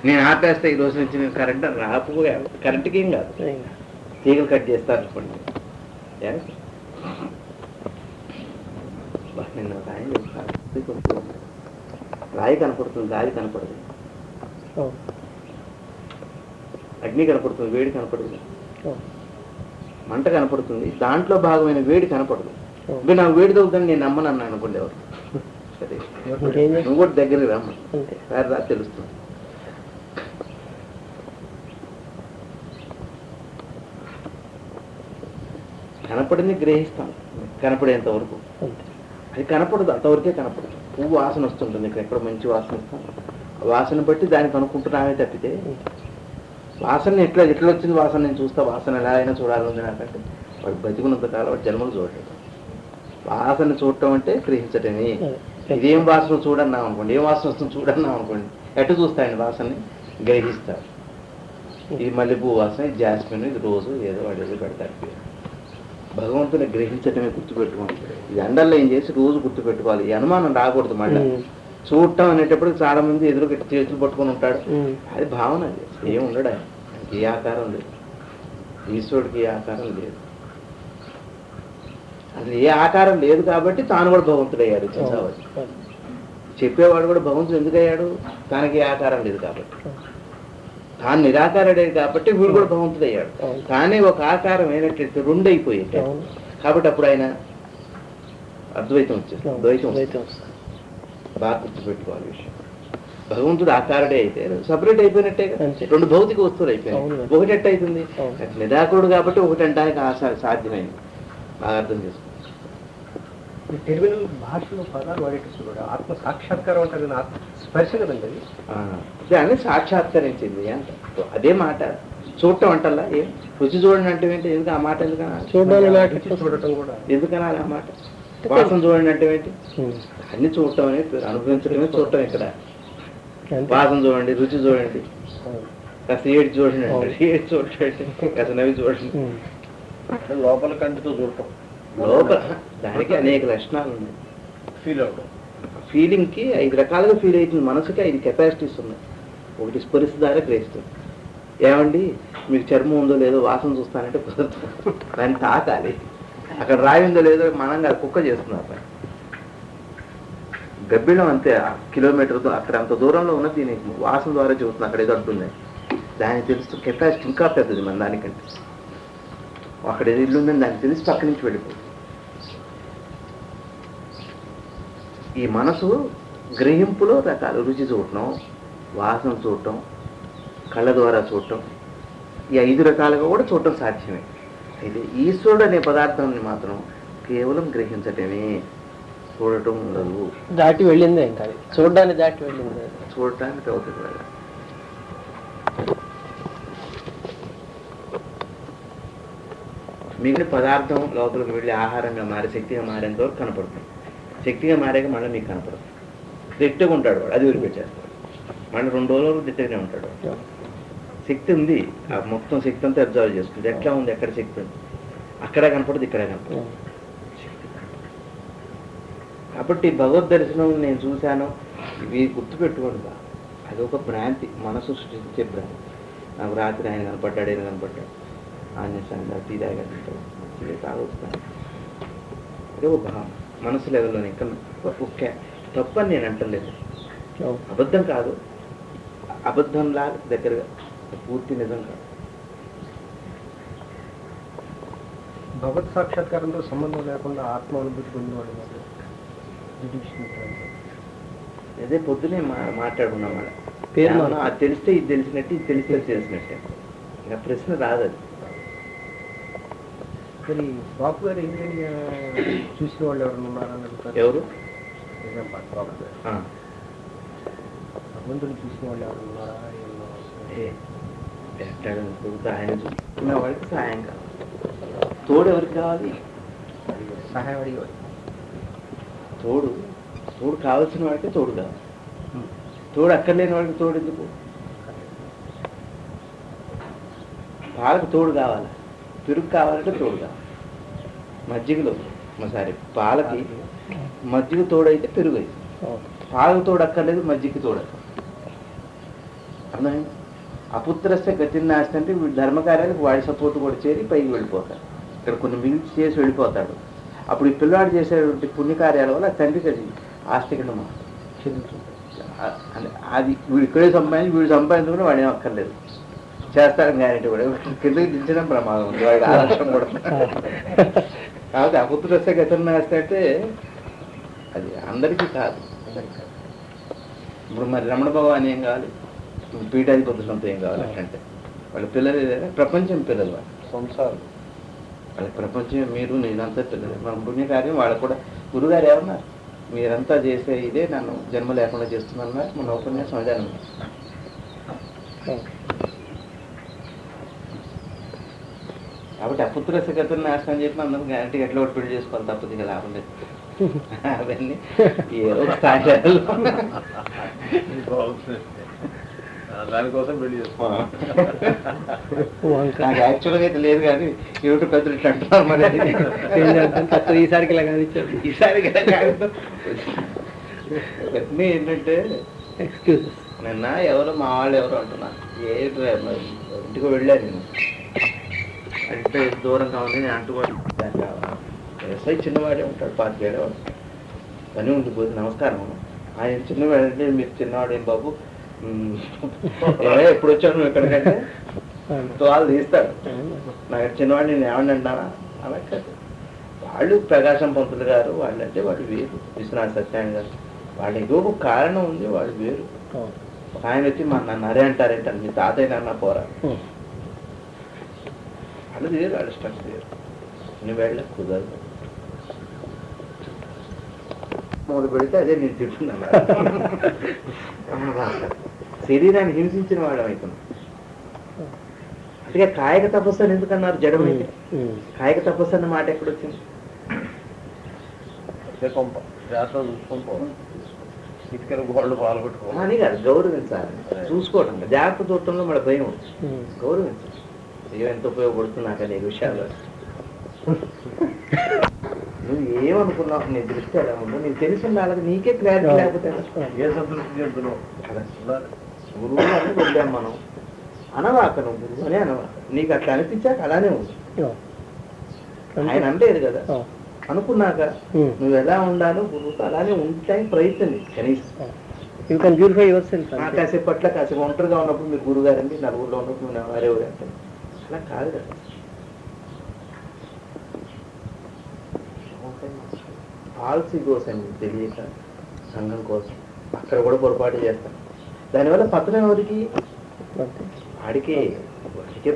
నేను ఆపేస్తే ఈ రోజు నుంచి నేను కరెంట్ రాకపోయా, కరెంట్కి ఏం కాదు, తీగలు కట్ చేస్తారు అనుకోండి. నిన్న ఒక ఆయన రాయి కనపడుతుంది, గాలి కనపడదు, అగ్ని కనపడుతుంది, వేడి కనపడుతుంది, మంట కనపడుతుంది, దాంట్లో భాగమైన వేడి కనపడదు. ఇప్పుడు నాకు వేడి తగ్గుతుంది నేను నమ్మను అన్నా అనుకోండి. ఎవరు సరే నువ్వు కూడా దగ్గరికి రమ్మని వేరే రా తెలుస్తుంది. కనపడింది గ్రహిస్తాం కనపడేంత వరకు. అది కనపడదు, అంతవరకే కనపడదు. పువ్వు వాసన వస్తుంటుంది, ఇక్కడ ఎక్కడ మంచి వాసన వస్తాం, వాసన బట్టి దానికి అనుకుంటున్నామే తప్పితే వాసన ఎట్లా వచ్చింది వాసన నేను చూస్తా, వాసన ఎలా అయినా చూడాలని నాకంటే వాడు బతికున్నంత కాలం వాడు జన్మలు చూడలేదు. వాసన చూడటం అంటే గ్రహించటమే. ఇదేం వాసన చూడన్నాం అనుకోండి, ఏం వాసన వస్తుంది చూడన్నాం అనుకోండి, ఎటు చూస్తాయండి వాసనని గ్రహిస్తారు. ఇది మల్లెపూ వాసన, ఇది జాస్మిన్, ఇది రోజు ఏదో వాడు ఏదో పెడతారు. భగవంతుని గ్రహించటమే గుర్తుపెట్టుకోండి. ఇది అండర్లో ఏం చేసి రోజు గుర్తుపెట్టుకోవాలి. ఈ అనుమానం రాకూడదు. మళ్ళీ చూడటం అనేటప్పుడు చాలా మంది ఎదురు చేతులు పట్టుకొని ఉంటాడు, అది భావన. అది ఏం ఉండడు, ఆయనకి ఏ ఆకారం లేదు, ఈశ్వరుడికి ఏ ఆకారం లేదు. అసలు ఏ ఆకారం లేదు కాబట్టి తాను కూడా భగవంతుడు అయ్యాడు. చెప్పేవాడు కూడా భగవంతుడు ఎందుకు అయ్యాడు? తనకి ఏ ఆకారం లేదు కాబట్టి. తాను నిరాకారుడే కాబట్టి వీడు కూడా భగవంతుడు అయ్యాడు. కానీ ఒక ఆకారం అయినట్లయితే రెండు అయిపోయింది కాబట్టి అప్పుడు ఆయన అద్వైతం వచ్చేది, ద్వైతం వస్తుంది. బాగా గుర్తుపెట్టుకోవాలి విషయం. భగవంతుడు ఆకారుడే అయితే సపరేట్ అయిపోయినట్టే, రెండు భౌతిక వస్తువులు అయిపోయినాయి. ఒకటి ఎట్ట అవుతుంది? నిరాకురుడు కాబట్టి ఒకటి అంటానికి సాధ్యమైంది. బాగా అర్థం చేసుకోండి. టెర్మినల్ భాషలో పదాలు వాడేటప్పుడు కూడా ఆత్మ సాక్షాత్కారం అంటారు, కానీ ఆత్మ స్పర్శ కదండి అది. దాన్ని సాక్షాత్కరించింది అంట. అదే మాట. చూడటం అంటల్లా ఏం రుచి చూడండి అంటే ఏంటి? ఎందుకు ఆ మాట? ఎందుకన్నా చూడటం కూడా ఎందుకన్నా ఆ మాట? వాసన చూడండి అంటే ఏంటి? అన్ని చూడటం అని అనుభవించడమే చూడటం. ఇక్కడ వాసన చూడండి, రుచి చూడండి, కాస్త ఏడు చూడండి అంటే ఏడు చూడండి, కాస్త నవ్వి చూడండి. లోపల కంటితో చూడటం, లోపల దానికి అనేక లక్షణాలు ఉన్నాయి. ఫీల్ అవడం, ఫీలింగ్కి 5 రకాలుగా ఫీల్ అవుతుంది. మనసుకి 5 కెపాసిటీస్ ఉన్నాయి. ఒకటి స్పరిశ ద్వారా గ్రహిస్తుంది. ఏమండి మీకు చర్మం ఉందో లేదో వాసన చూస్తానంటే కుదరదు, దాన్ని తాకాలి. అక్కడ రాయిందో లేదో మనం కుక్క చేస్తున్నారు. గబ్బిళం అంతే, కిలోమీటర్తో అక్కడ అంత దూరంలో ఉన్నది దీని వాసన ద్వారా చూస్తుంది. అక్కడ ఏదో అంటుంది, దానికి తెలుసు. కెపాసిటీ ఇంకా పెద్దది మన దానికంటే. అక్కడ ఏదో ఇల్లు ఉందని దానికి తెలిసి పక్క నుంచి వెళ్ళిపోతుంది. ఈ మనసు గ్రహింపులో రకాలు. రుచి చూడటం, వాసన చూడటం, కళ్ళ ద్వారా చూడటం, ఈ 5 రకాలుగా కూడా చూడటం సాధ్యమే. అయితే ఈశ్వరుడు అనే పదార్థాన్ని మాత్రం కేవలం గ్రహించటమే, చూడటం ఉండదు. దాటి వెళ్ళిందే, ఇంకా చూడడానికి దాటి వెళ్ళింది. చూడటానికి అవుతుంది కదా. మిగిలిన పదార్థం లోపలికి వెళ్ళి ఆహారంగా మారి శక్తిగా మారేంత వరకు కనపడుతుంది. శక్తిగా మారాక మళ్ళీ మీకు కనపడదు. దిట్టగా ఉంటాడు వాడు, అది వదిలిపెట్టేస్తాడు. మళ్ళీ 2 రోజుల వరకు దిట్టగానే ఉంటాడు. శక్తి ఉంది, ఆ మొత్తం శక్తి అంతా అబ్జర్వ్ చేసుకుంది. ఎట్లా ఉంది, ఎక్కడ శక్తి ఉంది, అక్కడ కనపడదు, ఇక్కడ కనపడదు. కాబట్టి భగవద్ దర్శనం నేను చూశాను, ఇవి గుర్తుపెట్టుకోండి. అది ఒక భ్రాంతి, మనసు సృష్టించే భ్రాంతి. నాకు రాత్రి ఆయన కనపడ్డాడు, ఆయన కనపడ్డాడు, ఆంజనేయ స్వామి టీ తాగా తింటాడు, తాగొస్తాను. అదే ఒక మనసు లెవెల్లో ఇంకా ఒక్క తప్పు అని నేను అంటలేదు, అబద్ధం కాదు, అబద్ధంలా దగ్గరగా పూర్తి నిజం కాదు. భగవత్ సాక్షాత్కారంతో సంబంధం లేకుండా ఆత్మ అనుభూతి పొందేవాడు అదే పొద్దునే మాట్లాడుకున్నాం వాళ్ళ పేరు అది తెలిస్తే ఇది తెలిసినట్టు, ఇది తెలిస్తే అది తెలిసినట్టే. ఇంకా ప్రశ్న రాదు అది. మరి బాబు గారు ఏంటంటే చూసిన వాళ్ళు ఎవరైనా ఉన్నారని అడుగుతారు. ఎవరు బాబు గారు భగవంతుని చూసిన వాళ్ళు ఎవరైనా ఉన్నారా? ఆయన చూసుకున్న వాడికి సహాయం కావాలి. తోడు ఎవరికి కావాలి? సహాయం అడిగేవాడు. తోడు కావాల్సిన వాడికి తోడు కావాలి. తోడు అక్కర్లేని వాడికి తోడు ఎందుకు? పాలకు తోడు కావాలి, పెరుగు కావాలంటే తోడు కావాలి. మజ్జిగలో పాలకి మజ్జిగ తోడైతే పెరుగు అయితే, పాలకు తోడు అక్కర్లేదు, మజ్జిగకి తోడు అక్కర్లేదు. అర్థమైంది? అపుత్రస్య గతిని నాశనం అంటే వీడు ధర్మకార్యాలకు వాడి సపోర్ట్ కూడా చేరి పైకి వెళ్ళిపోతాడు. ఇక్కడ కొన్ని మిగిలి చేసి వెళ్ళిపోతాడు. అప్పుడు ఈ పిల్లవాడు చేసేటువంటి పుణ్యకార్యాల వల్ల తండ్రికి అది ఆస్తి కింద అది వీడు ఇక్కడే సంపాదించి వీడు సంపాదించుకుని వాడేం అక్కర్లేదు, చేస్తాడని గ్యారెంటీ కూడా. కిందకి దించడం ప్రమాదం ఉంది, వాడికి ఆలస్యం కూడా. కాబట్టి అపుత్రస్య గతిని నాశనం అంటే అది అందరికీ కాదు. ఇప్పుడు మరి రమణ భగవాన్ ఏం కావాలి? పీఠాధిపతులు సొంతం ఏం కావాలి అంటే వాళ్ళ పిల్లలు ఏదైనా ప్రపంచం పిల్లలు, వాళ్ళ సంసారం, వాళ్ళకి ప్రపంచం మీరు నేనంతా పిల్లలు. మన పుణ్యకార్యం వాళ్ళకు కూడా గురుగారు ఏమన్నారు, మీరంతా చేసే ఇదే నన్ను జన్మ లేకుండా చేస్తున్నారు మన ఉపన్యాసం అదే అన్నమాట. కాబట్టి అపుత్రస్య గతిని నాశనం చెప్పి అందరూ గ్యారంటీగా ఎట్లా ఒకటి పెళ్లి చేసుకోవాలి, తప్పదు, ఇక లాభం లేదు. అవన్నీ ఏదో స్థాయిలో దానికోసం పెళ్లి చేసుకోవాలి. నాకు యాక్చువల్గా అయితే లేదు, కానీ యూట్యూబ్ పెద్దలు ఇట్లా అంటున్నారు. మరి ఈసారికి ఇలా కాదు, ఈసారి ఏంటంటే ఎక్స్క్యూజెస్. నిన్న ఎవరో మా వాళ్ళు ఎవరో అంటున్నారు, ఇంటికి వెళ్ళాను నేను, అంటే దూరంగా ఉంది, నేను అంటుకోవాలి. ఎస్ఐ చిన్నవాడే ఉంటాడు, 45 ఏళ్ళవాడు, పని ఉండిపోతుంది. నమస్కారం ఆయన చిన్నవాడంటే మీరు చిన్నవాడు ఏం బాబు, ఎప్పుడు వచ్చాను నువ్వు ఎక్కడికంటే వాళ్ళు తీస్తాడు. నాకు చిన్నవాడు నేను ఏమన్నా అంటానా అలా కాదు. వాళ్ళు ప్రకాశం పంతులు గారు వాళ్ళంటే వాళ్ళు వేరు, విశ్వనాథ సత్యనారాయణ గారు వాళ్ళు ఏదో ఒక కారణం ఉంది, వాళ్ళు వేరు. ఆయన వచ్చి నన్ను అరే అంటారేంటారు, మీ తాతయ్య నాన్న పోరా, వాళ్ళు వేరు, వాళ్ళ స్ట్రక్చర్ వేరు. నేను వెళ్ళ కుదరదు, మొదలు పెడితే అదే నేను తింటున్నాను. శరీరాన్ని హింసించిన వాడు అవుతున్నాం. అందుకే కాయక తపస్సు అని ఎందుకన్నారు? జడమైతే కాయక తపస్సు అన్న మాట ఎక్కడొచ్చింది? అని కాదు, గౌరవించాలి, చూసుకోవటం. జాగ్రత్త చూడటంలో మన భయం గౌరవించాలి. అయ్యో ఎంత ఉపయోగపడుతుంది నాకు అనేక విషయాలు. నువ్వు ఏమనుకున్నావు, నీ దృష్టి ఎలా ఉందో నీకు తెలిసి ఉండాలి, నీకే క్లారిటీ లేకపోతే ఏ సంతృప్తి చెందుతున్నావు? గురువు అని వెళ్ళాం మనం, అనవాక నువ్వు గురువు అని అనవాక. నీకు అట్లా అనిపించాక అలానే ఉంది. ఆయన అంటేది కదా, అనుకున్నాక నువ్వు ఎలా ఉండాలో గురువుతో అలానే ఉండటానికి ప్రయత్నం కనీసం. కాసేపు పట్ల కాసేపు ఒంటరిగా ఉన్నప్పుడు మీరు గురువు గారండి, నలుగురిలో ఉన్నప్పుడు మీరు వారేవారు అంటే అలా కాదు కదా. ఫాల్స్ ఈగోస్ అని తెలియక సంఘం కోసం అక్కడ కూడా పొరపాటు చేస్తాను. దానివల్ల పతనం ఎవరికి? వాడికే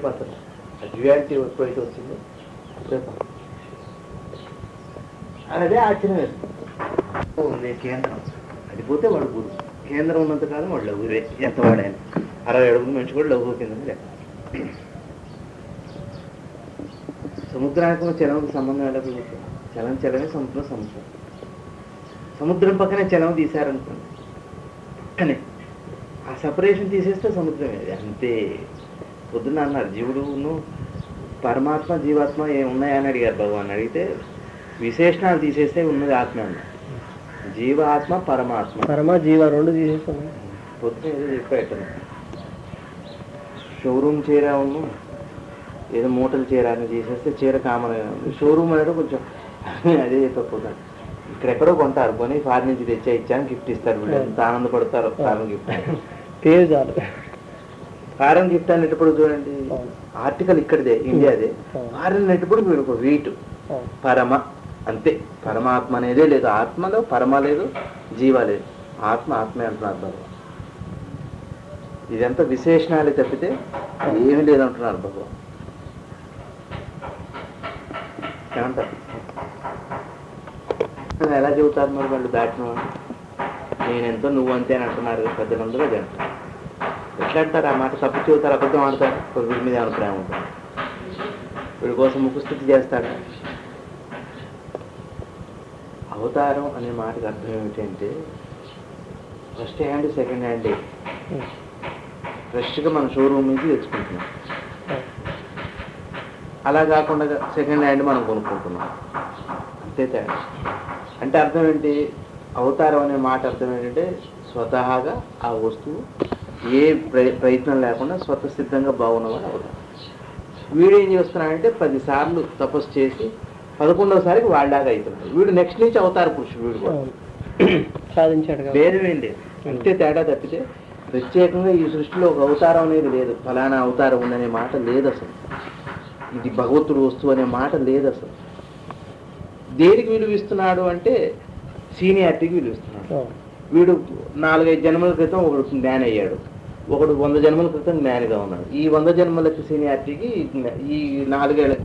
పతనం. అడ్వాంటి ఎప్పుడైతే వచ్చిందో అప్పుడే పతనం. అదే ఆశ్చర్యం వేస్తుంది. కేంద్రం అది పోతే వాడు గురువు. కేంద్రం ఉన్నంతకాలం వాడు లఘువే, ఎంత వాడైనా 60 అడుగుల మనిషి కూడా లఘువు కింద లెక్క. సముద్రానికి చలనకు సంబంధం ఎలా పెరుగుతుంది? చలమే సముద్రం. సముద్రం పక్కనే చలనం తీశారనుకోండి, పక్కనే ఆ సపరేషన్ తీసేస్తే సముద్రమే. అంతే. పొద్దున్న అన్నారు జీవుడును పరమాత్మ జీవాత్మ ఉన్నాయని అడిగారు భగవాన్. అడిగితే విశేషణాలు తీసేస్తే ఉన్నది ఆత్మ అన్నారు. జీవ ఆత్మ పరమాత్మ, జీవ రెండు తీసేస్తాను. పొద్దున ఏదో చెప్పేట షోరూమ్ చీర ఉన్న ఏదో మూటలు చీర అని చేసేస్తే చీర కామన్ షోరూమ్ అనేది కొంచెం అదే తక్కువ. ఇక్కడెక్కడో కొంటారు, కొని ఫారిన్ నుంచి తెచ్చే ఇచ్చాను గిఫ్ట్ ఇస్తారు, వీళ్ళు ఎంత ఆనందపడతారు. ఫారెన్ గిఫ్ట్ పేరు చాలు. ఫారెన్ గిఫ్ట్ అనేటప్పుడు చూడండి, ఆర్టికల్ ఇక్కడిదే, ఇండియాదే. ఫారెన్ అనేటప్పుడు మీరు ఒక వీటు పరమ అంతే. పరమాత్మ అనేదే లేదు, ఆత్మలో పరమ లేదు, జీవ లేదు. ఆత్మే అంటున్నారు భగవాన్. ఇదంతా విశేషణాలే తప్పితే ఏమీ లేదంటున్నారు భగవాన్. ఏమంటారు? ఎలా చెబుతారు మరి వాళ్ళు దాటిన వాళ్ళు? నేనెంతో నువ్వు అంతే అని అంటున్నారు పెద్దలందరూ. అది అంటారు. ఎట్లా అంటారు? ఆ మాట తప్పు చెబుతారు, అబద్ధం ఆడతారు. వీడి మీద ఏమైనా ప్రేమ ఉంటుంది, వీడి కోసం ముఖస్థితి చేస్తాడు. అవతారం అనే మాటకి అర్థం ఏమిటంటే ఫస్ట్ హ్యాండ్ సెకండ్ హ్యాండ్. ఫ్రెష్గా మన షోరూమ్ నుంచి తెచ్చుకుంటున్నాం, అలా కాకుండా సెకండ్ హ్యాండ్ మనం కొనుక్కుంటున్నాం, అంతే తేడా. అంటే అర్థం ఏంటి? అవతారం అనే మాట అర్థం ఏంటంటే స్వతహాగా ఆ వస్తువు ఏ ప్రయత్నం లేకుండా స్వతసిద్ధంగా బాగున్నవాడు అవతారం. వీడు ఏం చేస్తున్నాడంటే 10 సార్లు తపస్సు చేసి 11వ సారికి వాళ్ళలాగా అవుతున్నాడు. వీడు నెక్స్ట్ నుంచి అవతార పురుషుడు. వీడు కూడా సాధించాడు. భేదమేం లేదు, అంతే తేడా తప్పితే ప్రత్యేకంగా ఈ సృష్టిలో ఒక అవతారం అనేది లేదు. ఫలానా అవతారం ఉందనే మాట లేదు అసలు. ఇది భగవంతుడు వస్తువు అనే మాట లేదు అసలు. దేనికి విలువిస్తున్నాడు అంటే సీనియారిటీకి విలువిస్తున్నాడు. వీడు 4-5 జన్మల క్రితం ఒకడు జ్ఞాని అయ్యాడు, ఒకడు 100 జన్మల క్రితం జ్ఞానిగా ఉన్నాడు. ఈ 100 జన్మలకి సీనియారిటీకి ఈ 4 ఏళ్ళ